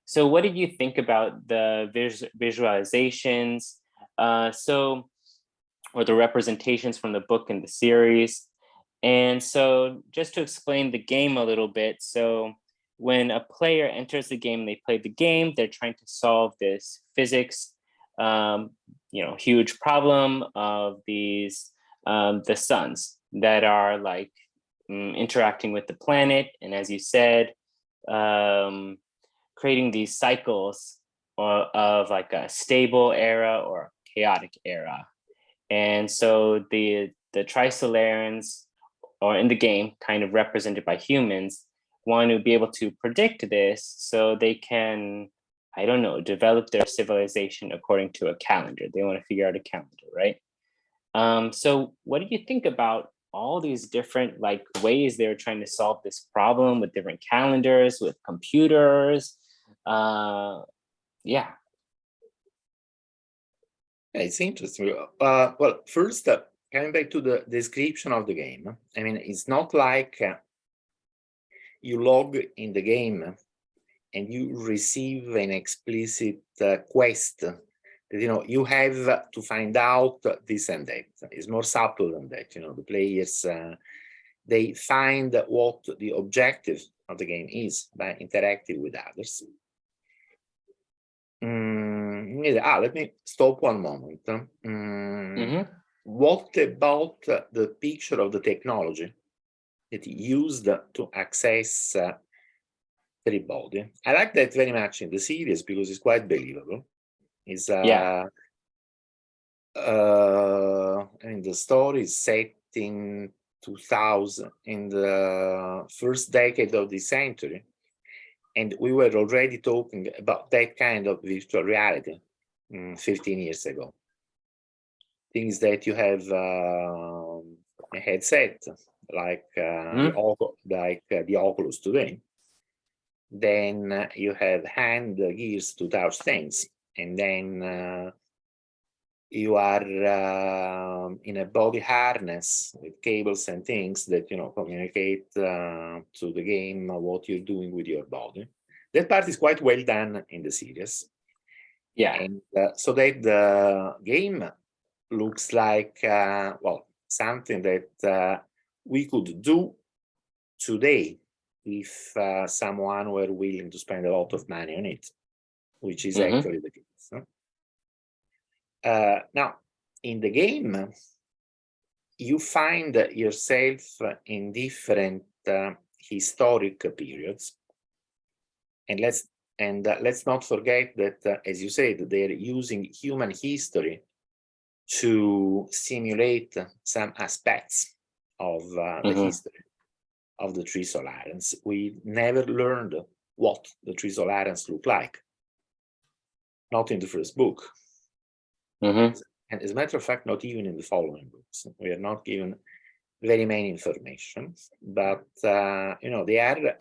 So what did you think about the visualizations? Or the representations from the book and the series? And so just to explain the game a little bit, so when a player enters the game, they play the game, they're trying to solve this physics, huge problem of these, the suns that are like interacting with the planet. And as you said, creating these cycles of like a stable era or chaotic era. And so the Trisolarans, or in the game, kind of represented by humans, want to be able to predict this so they can, I don't know, develop their civilization according to a calendar. They want to figure out a calendar, right? So what do you think about all these different like ways they're trying to solve this problem with different calendars, with computers? Yeah. It's interesting. Well, first, coming back to the description of the game, it's not like you log in the game and you receive an explicit quest that you have to find out this and that. It's more subtle than that. The players they find what the objective of the game is by interacting with others. Let me stop one moment. What about the picture of the technology that used to access three-body? I like that very much in the series because it's quite believable. Is Yeah. and the story is set in 2000, in the first decade of the century, and we were already talking about that kind of virtual reality 15 years ago. Things that you have a headset like the Oculus today. Then you have hand gears to touch things, and then you are in a body harness with cables and things that communicate to the game what you're doing with your body. That part is quite well done in the series. Yeah. And so that the game looks like well, something that we could do today if someone were willing to spend a lot of money on it, which is actually the case. Now, in the game, you find yourself in different historic periods, and let's not forget that, as you said, they're using human history to simulate some aspects of the history of the three Solarians. We never learned what the three Solarians look like, not in the first book. And as a matter of fact, not even in the following books. We are not given very many information, but they are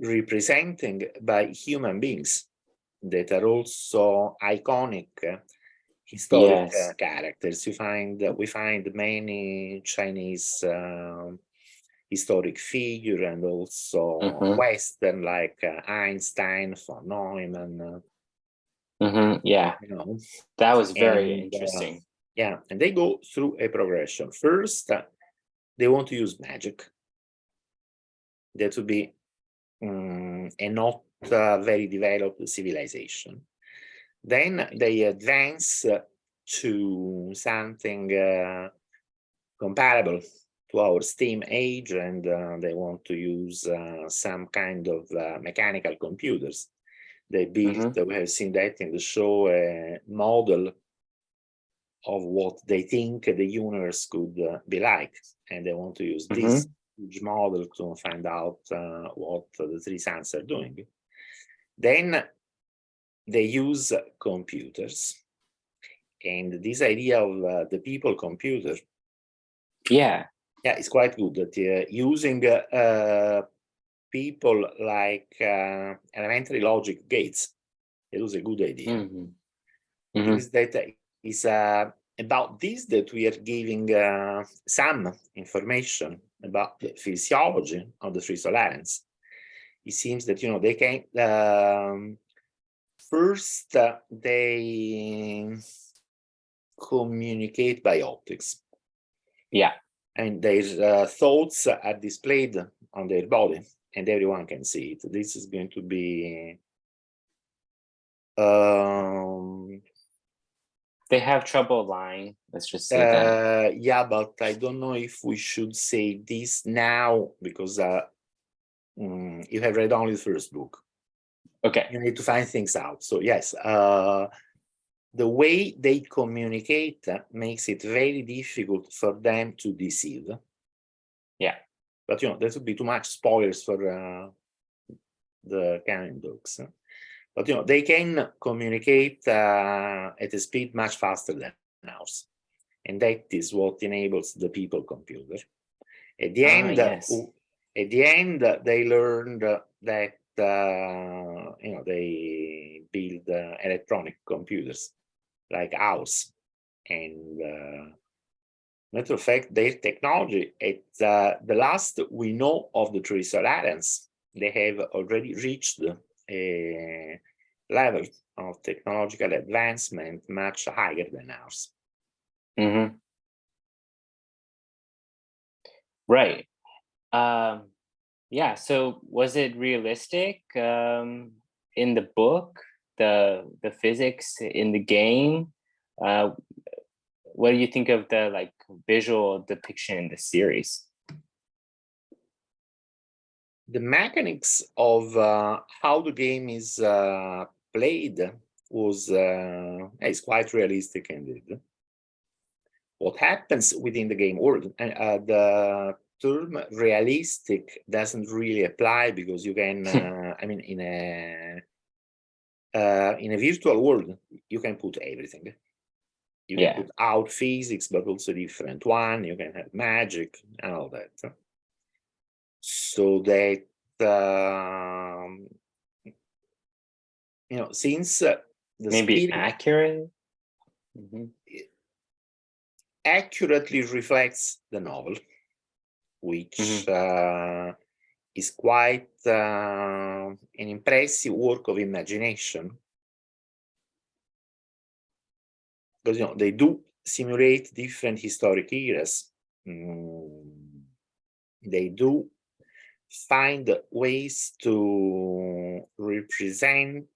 represented by human beings that are also iconic historic characters. We find many Chinese historic figure, and also Western, like Einstein, von Neumann. Yeah, that was very interesting. Yeah, and they go through a progression. First, they want to use magic. That would be a not very developed civilization. Then they advance to something comparable to our steam age, and they want to use some kind of mechanical computers. They built, we have seen that in the show, a model of what they think the universe could be like, and they want to use this huge model to find out what the three suns are doing. Then they use computers, and this idea of the people computer, it's quite good. That using people like elementary logic gates, it was a good idea. Things that is about this that we are giving some information about the physiology of the three Solarians. It seems that they can first they communicate by optics. And their thoughts are displayed on their body, and everyone can see it. This is going to be they have trouble lying. Let's just say that. Yeah, but I don't know if we should say this now, because you have read only the first book. Okay. You need to find things out. So yes, the way they communicate makes it very difficult for them to deceive. But that would be too much spoilers for the canon books. But they can communicate at a speed much faster than ours, and that is what enables the people computer. At the end, they learned that they build electronic computers like ours, and matter of fact, their technology at the last we know of the three Solarians, they have already reached a level of technological advancement much higher than ours. Right. Yeah. So was it realistic in the book, the physics in the game? What do you think of the visual depiction in the series? The mechanics of how the game is played was is quite realistic indeed. What happens within the game world, and the term realistic doesn't really apply, because you can, I mean, in a virtual world, you can put everything. You can put out physics, but also different one. You can have magic and all that. So that, you know, since the maybe spirit accurate. accurately reflects the novel, which is quite an impressive work of imagination, because, you know, they do simulate different historic eras. They do find ways to represent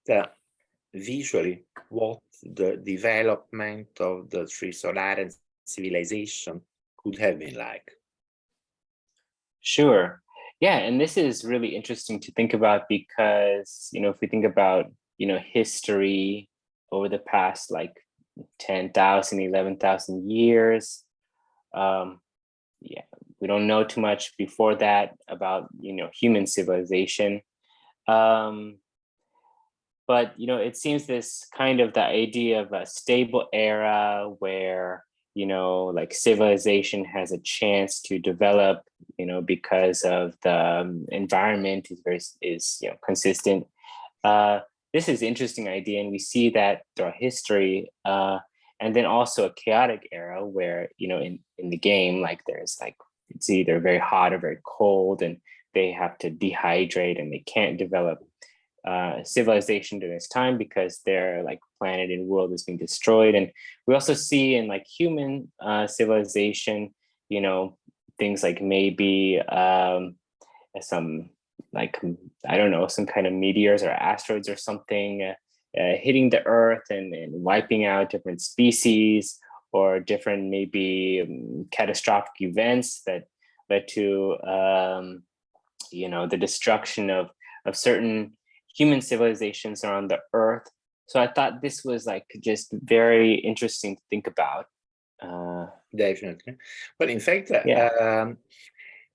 visually what the development of the Trisolaran civilization could have been like. Sure. Yeah, and this is really interesting to think about, because, you know, if we think about, you know, history over the past like 10,000, 11,000 years, yeah, we don't know too much before that about, you know, human civilization. But, you know, it seems this kind of the idea of a stable era where, you know, like civilization has a chance to develop, you know, because of the environment is you know, consistent. This is an interesting idea, and we see that throughout history. And then also a chaotic era where, you know, in the game, like there's like, it's either very hot or very cold, and they have to dehydrate and they can't develop civilization during this time because their like planet and world is being destroyed. And we also see in like human civilization, you know, things like maybe some like, I don't know, some kind of meteors or asteroids or something hitting the earth and wiping out different species, or different maybe catastrophic events that led to you know, the destruction of certain human civilizations around the earth. So I thought this was like just very interesting to think about. Definitely. But in fact,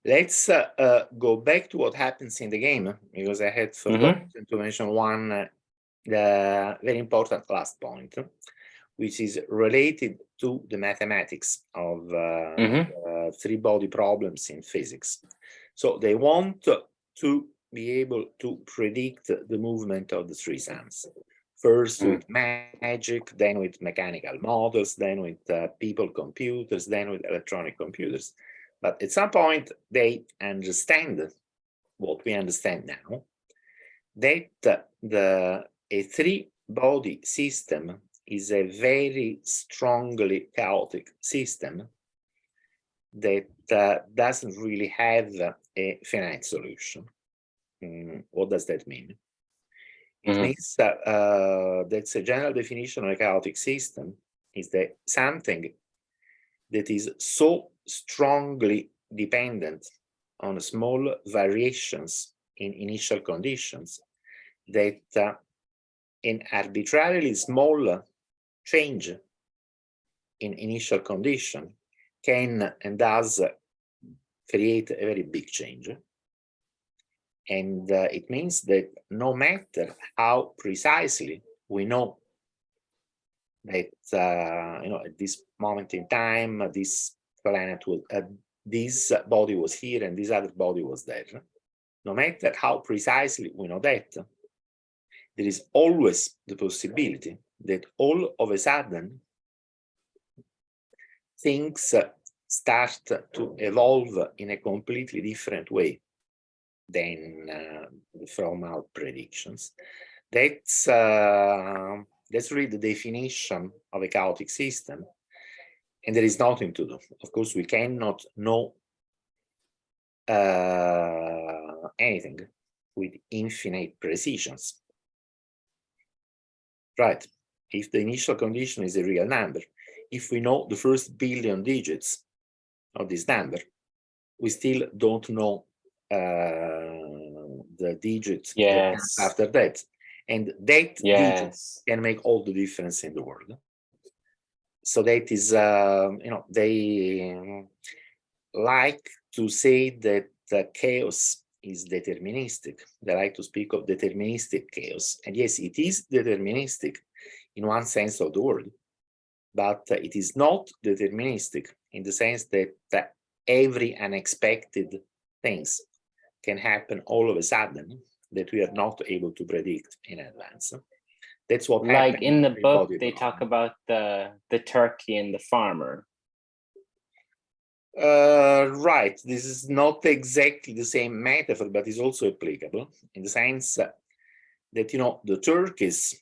let's go back to what happens in the game, because I had forgotten to mention one the very important last point, which is related to the mathematics of three-body problems in physics. So they want to be able to predict the movement of the three suns. First with magic, then with mechanical models, then with people computers, then with electronic computers. But at some point, they understand what we understand now, that a three-body system is a very strongly chaotic system that doesn't really have a finite solution. What does that mean? It means that's a general definition of a chaotic system is that something that is so strongly dependent on small variations in initial conditions that an arbitrarily small change in initial condition can and does create a very big change. And it means that no matter how precisely we know that, you know, at this moment in time, this planet was, this body was here and this other body was there, no matter how precisely we know that, there is always the possibility that all of a sudden things start to evolve in a completely different way than from our predictions. That's really the definition of a chaotic system, and there is nothing to do. Of course, we cannot know anything with infinite precisions. Right, if the initial condition is a real number, if we know the first billion digits of this number, we still don't know the digits after that. And that Yes. can make all the difference in the world. So that is, they like to say that chaos is deterministic. They like to speak of deterministic chaos. And yes, it is deterministic in one sense of the word, but it is not deterministic in the sense that every unexpected things can happen all of a sudden that we are not able to predict in advance. That's what happened. Like in the book, they talk about the turkey and the farmer. Right. This is not exactly the same metaphor, but is also applicable in the sense that, the turkeys,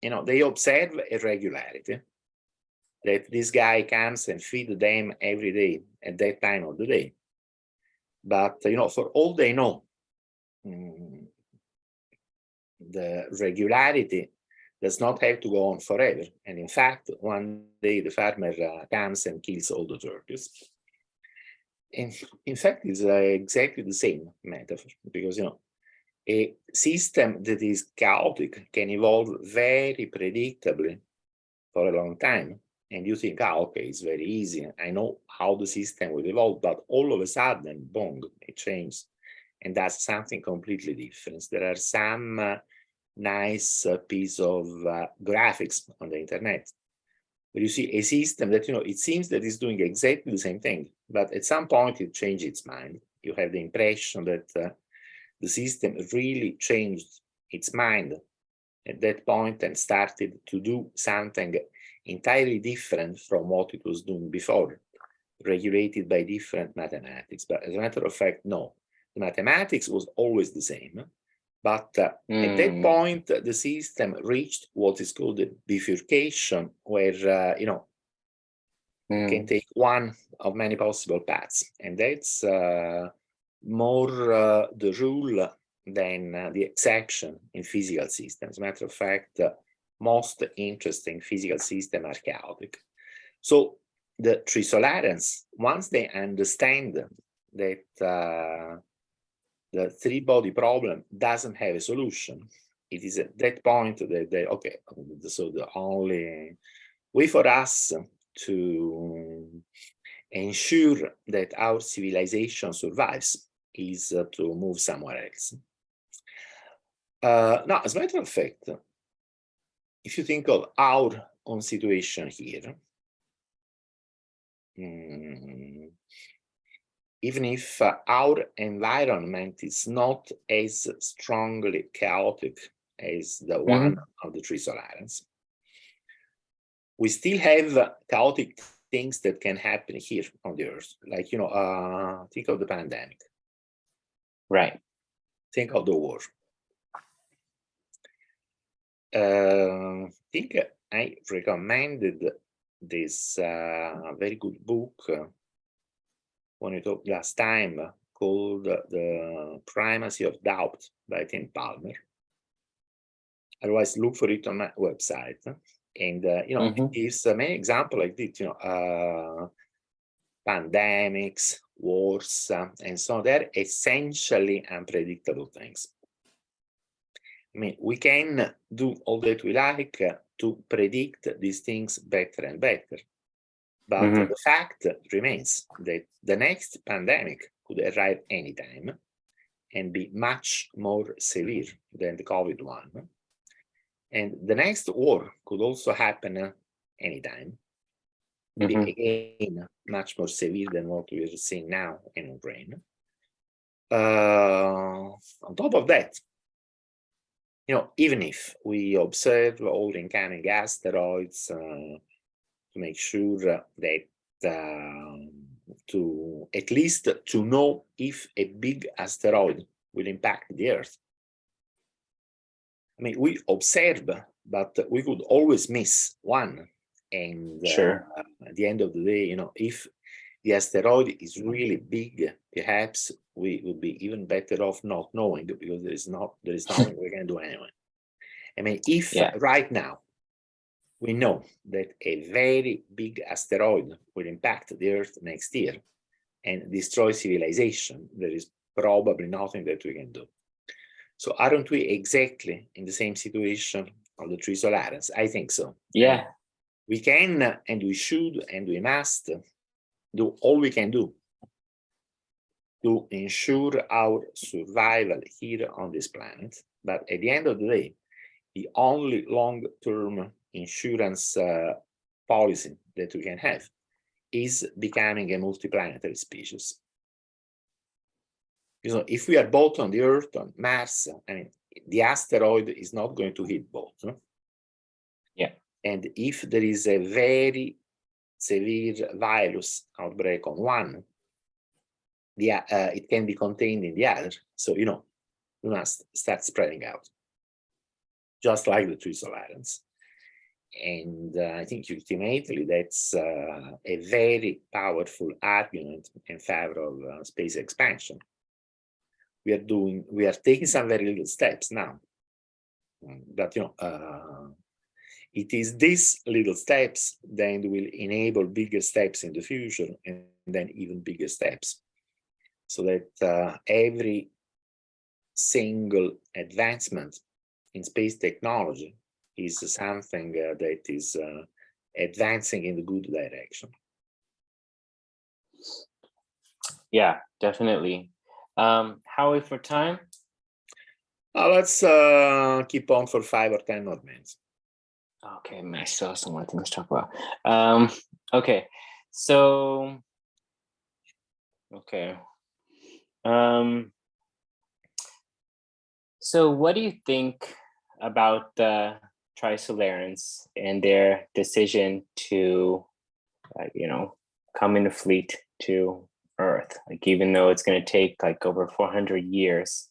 they observe a regularity, that this guy comes and feeds them every day at that time of the day. But, for all they know, the regularity does not have to go on forever. And in fact, one day the farmer comes and kills all the turkeys. In fact, it's exactly the same metaphor, because a system that is chaotic can evolve very predictably for a long time. And you think, okay, it's very easy. I know how the system will evolve, but all of a sudden, boom, it changes and does something completely different. There are some nice piece of graphics on the internet where you see a system that, it seems that is doing exactly the same thing, but at some point it changed its mind. You have the impression that the system really changed its mind at that point and started to do something entirely different from what it was doing before, regulated by different mathematics. But as a matter of fact, no, the mathematics was always the same. But at that point, the system reached what is called a bifurcation, where, you can take one of many possible paths. And that's more the rule than the exception in physical systems. As a matter of fact, most interesting physical systems are chaotic. So the Trisolarians, once they understand that the three-body problem doesn't have a solution, it is at that point that they, okay, so the only way for us to ensure that our civilization survives is to move somewhere else. Now, as a matter of fact, if you think of our own situation here, even if our environment is not as strongly chaotic as the one of the Trisolarians, we still have chaotic things that can happen here on the Earth. Like, think of the pandemic. Right. Think of the war. I think I recommended this very good book when we talked last time, called The Primacy of Doubt by Tim Palmer. Otherwise, look for it on my website. And, it gives many examples like this, pandemics, wars, and so they're essentially unpredictable things. I mean, we can do all that we like to predict these things better and better. But the fact remains that the next pandemic could arrive anytime and be much more severe than the COVID one. And the next war could also happen anytime, be again much more severe than what we are seeing now in Ukraine. On top of that, even if we observe all the incoming asteroids to make sure that to at least to know if a big asteroid will impact the Earth. I mean, we observe, but we could always miss one. And at the end of the day, if the asteroid is really big, perhaps we would be even better off not knowing, because there is nothing we can do anyway. I mean, if right now we know that a very big asteroid will impact the Earth next year and destroy civilization, there is probably nothing that we can do. So aren't we exactly in the same situation of the three Solarians? I think so. Yeah. We can and we should and we must do all we can do to ensure our survival here on this planet. But at the end of the day, the only long-term insurance policy that we can have is becoming a multiplanetary species. You know, if we are both on the Earth, on Mars, I mean, the asteroid is not going to hit both. No? Yeah. And if there is a very severe virus outbreak on one, it can be contained in the other. So, you know, we must start spreading out, just like the three Solarians. And I think ultimately that's a very powerful argument in favor of space expansion. We are taking some very little steps now, but you know, it is these little steps that will enable bigger steps in the future, and then even bigger steps, so that every single advancement in space technology is something that is advancing in the good direction. Yeah, definitely. How are we for time? Let's keep on for 5 or 10 more minutes. Okay, I still have some more things to talk about. Okay, so okay. So what do you think about the Trisolarans and their decision to, you know, come in a fleet to Earth? Like, even though it's going to take like over 400 years,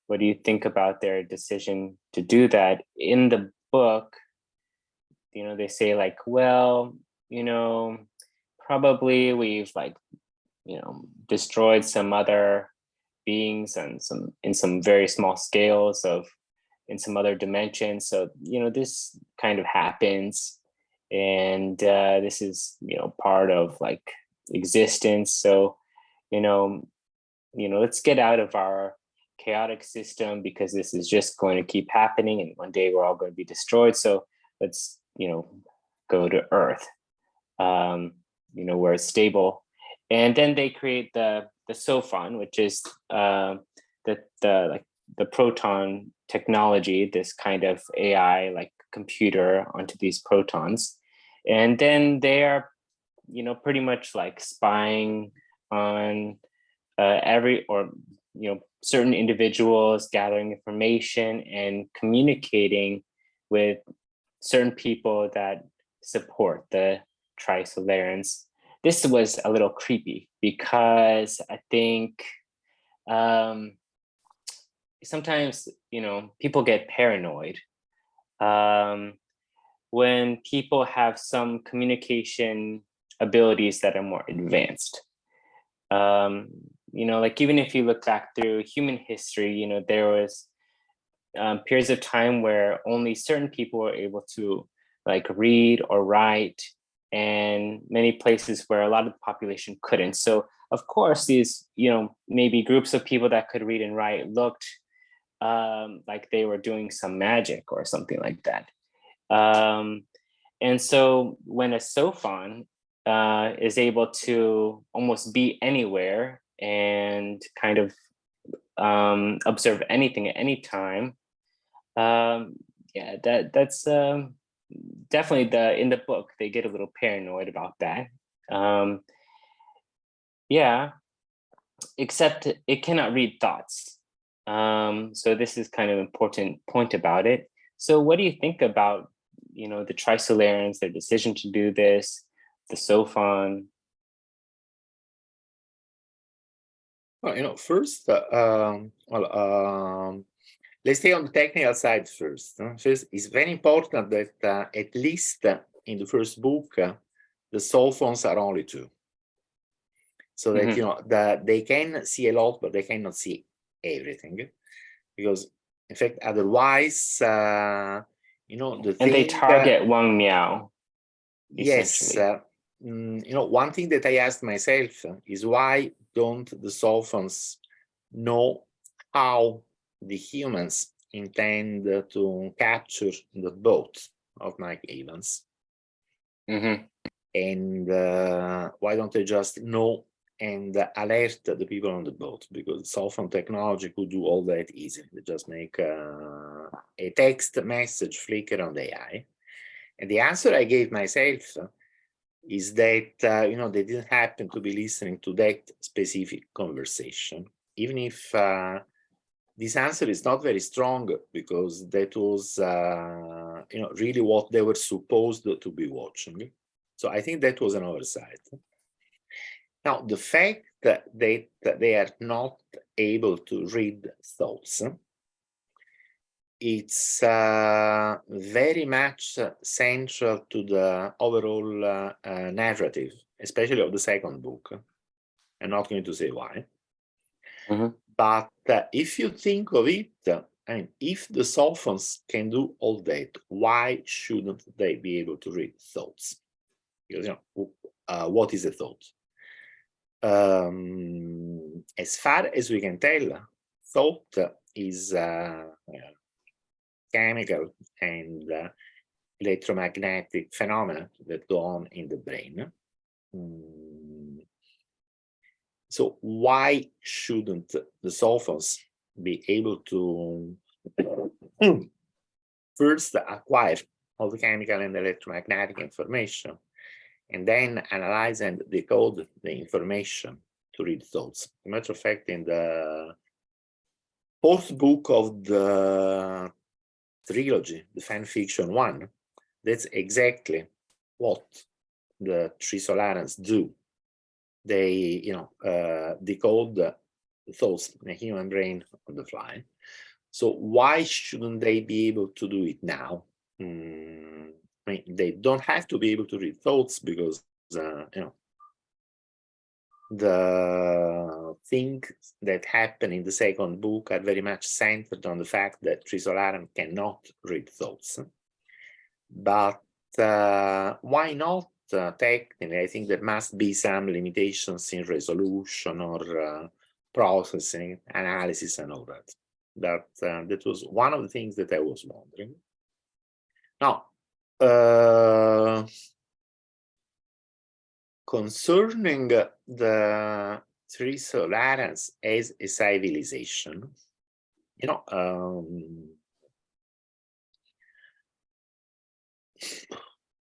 what do you think about their decision to do that? In the book, you know, they say like, well, you know, probably we've like, you know, destroyed some other beings and in some very small scales of in some other dimensions. So, you know, this kind of happens, and this is, you know, part of like existence. So, you know, let's get out of our chaotic system, because this is just going to keep happening, and one day we're all going to be destroyed. So let's, you know, go to Earth, you know, where it's stable. And then they create the SOFON, which is the proton technology, this kind of AI like computer onto these protons. And then they are, you know, pretty much like spying on certain individuals, gathering information and communicating with certain people that support the Trisolarans. This was a little creepy, because I think sometimes, you know, people get paranoid when people have some communication abilities that are more advanced. You know, like even if you look back through human history, you know, there was periods of time where only certain people were able to like read or write, and many places where a lot of the population couldn't. So of course, these, you know, maybe groups of people that could read and write looked like they were doing some magic or something like that. And so when a SOFON is able to almost be anywhere and kind of observe anything at any time, yeah, that's definitely in the book they get a little paranoid about that. Yeah, except it cannot read thoughts. So this is kind of an important point about it. So what do you think about, you know, the Trisolarans, their decision to do this, the SOFON? Well, you know, first, let's stay on the technical side first. First, it's very important that at least in the first book, the SOFONs are only 2. So that, you know, that they can see a lot, but they cannot see everything. Because, in fact, otherwise, you know, and they target Wang Miao. Yes. You know, one thing that I asked myself is, why don't the SOFONs know how the humans intend to capture the boat of Mike Evans. And why don't they just know and alert the people on the boat? Because cell phone technology could do all that easily. They just make a text message flicker on the AI. And the answer I gave myself is that, they didn't happen to be listening to that specific conversation, even if this answer is not very strong, because that was, really what they were supposed to be watching. So I think that was an oversight. Now, the fact that they are not able to read thoughts, it's very much central to the overall narrative, especially of the second book. I'm not going to say why. But if you think of it, if the cell phones can do all that, why shouldn't they be able to read thoughts? Because, what is a thought? As far as we can tell, thought is chemical and electromagnetic phenomena that go on in the brain. So why shouldn't the cell phones be able to first acquire all the chemical and electromagnetic information, and then analyze and decode the information to read thoughts? As a matter of fact, in the fourth book of the trilogy, the fan fiction one, that's exactly what the three Solarans do. They, decode the thoughts in a human brain on the fly. So why shouldn't they be able to do it now? They don't have to be able to read thoughts, because the things that happen in the second book are very much centered on the fact that Trisolaran cannot read thoughts. But why not? Technically, I think there must be some limitations in resolution or processing, analysis, and all that. That was one of the things that I was wondering. Now, concerning the three Solarans as a civilization,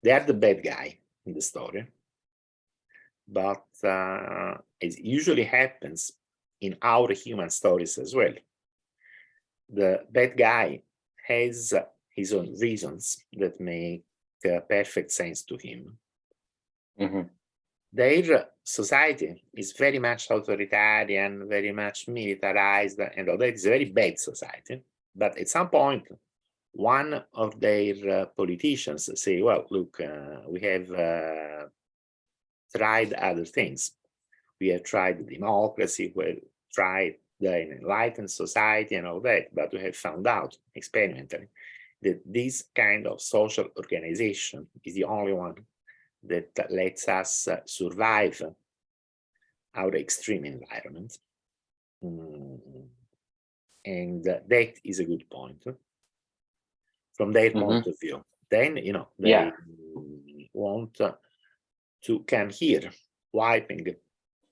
they are the bad guy in the story. But as usually happens in our human stories as well, the bad guy has his own reasons that make perfect sense to him. Their society is very much authoritarian, very much militarized, and all that. It's a very bad society. But at some point, one of their politicians say, well, look, we have tried other things. We have tried democracy, we have tried the enlightened society and all that, but we have found out experimentally that this kind of social organization is the only one that lets us survive our extreme environment. And that is a good point from their point of view. Then, they want to come here, wiping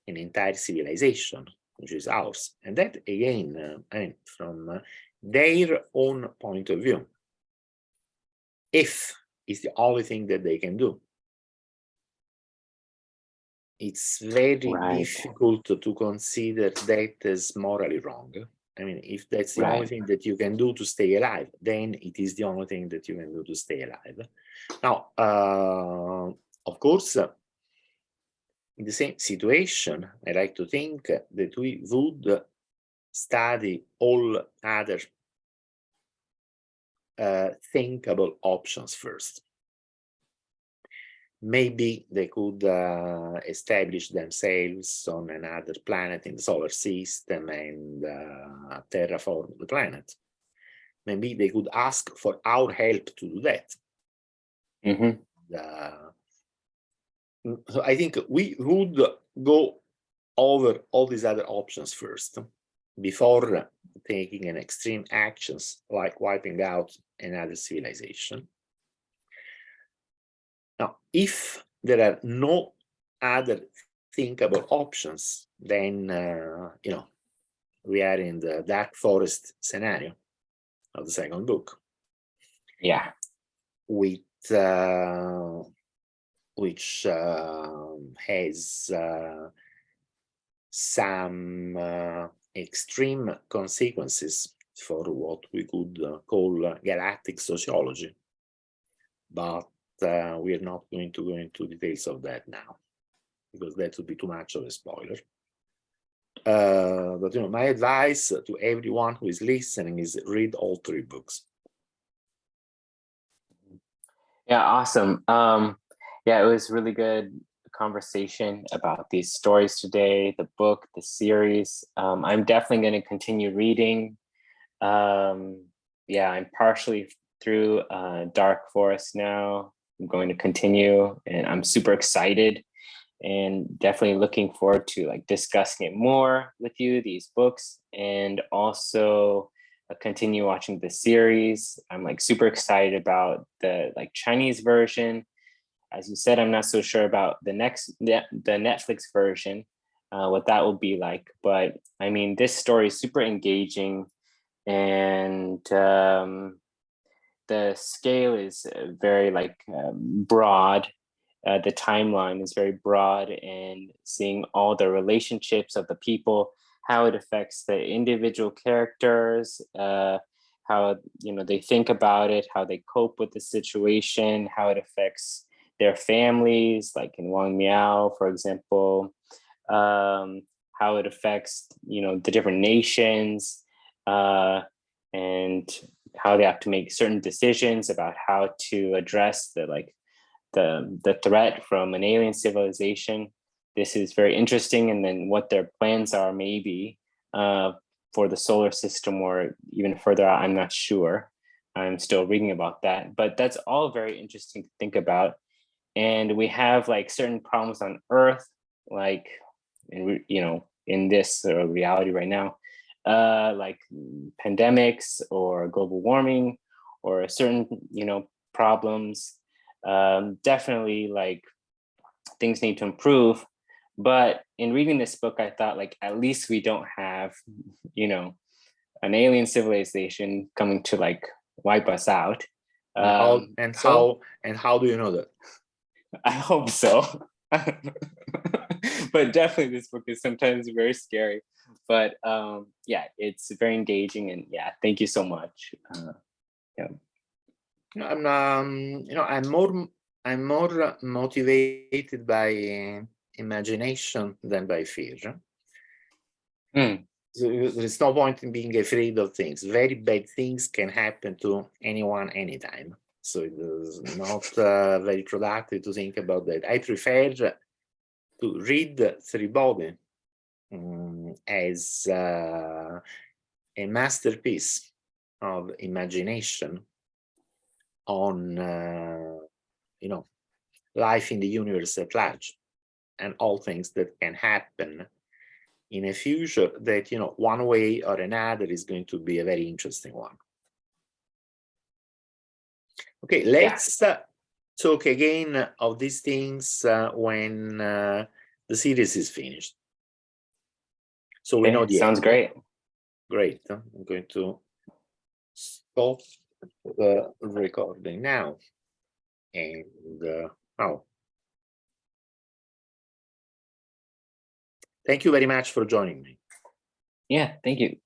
an entire civilization, which is ours. And that, again, from their own point of view, if it's the only thing that they can do, it's very difficult to consider that as morally wrong. If that's the only thing that you can do to stay alive, then it is the only thing that you can do to stay alive. Now, of course, in the same situation, I like to think that we would study all other thinkable options first. Maybe they could establish themselves on another planet in the solar system and terraform the planet. Maybe they could ask for our help to do that. So I think we would go over all these other options first. before taking an extreme actions like wiping out another civilization. Now, if there are no other thinkable options, then we are in the dark forest scenario of the second book. Yeah. With which has some extreme consequences for what we could call galactic sociology, but we are not going to go into details of that now, because that would be too much of a spoiler. But my advice to everyone who is listening is read all 3 books. Yeah, awesome. Yeah, it was really good conversation about these stories today, the book, the series. I'm definitely going to continue reading. Yeah, I'm partially through Dark Forest now. I'm going to continue, and I'm super excited and definitely looking forward to like discussing it more with you, these books, and also continue watching the series. I'm like super excited about the like Chinese version. As you said, I'm not so sure about the Netflix version, what that will be like. But I mean, this story is super engaging, and the scale is very like broad. The timeline is very broad, and seeing all the relationships of the people, how it affects the individual characters, how they think about it, how they cope with the situation, how it affects their families, like in Wang Miao, for example, how it affects the different nations, and how they have to make certain decisions about how to address the threat from an alien civilization. This is very interesting. And then what their plans are maybe for the solar system or even further out, I'm not sure. I'm still reading about that, but that's all very interesting to think about. And we have like certain problems on Earth, like in this reality right now, like pandemics or global warming or certain problems. Definitely like things need to improve, but in reading this book I thought like at least we don't have an alien civilization coming to like wipe us out. How do you know that? I hope so. But definitely this book is sometimes very scary, but yeah, it's very engaging, and yeah, thank you so much. Yeah. I'm more motivated by imagination than by fear. So there's no point in being afraid of things. Very bad things can happen to anyone, anytime. So it is not very productive to think about that. I prefer to read Three-Body as a masterpiece of imagination on life in the universe at large and all things that can happen in a future that one way or another is going to be a very interesting one. Okay, let's talk again of these things when the series is finished. So we know the sounds end. great. Great. I'm going to stop the recording now. And thank you very much for joining me. Yeah, thank you.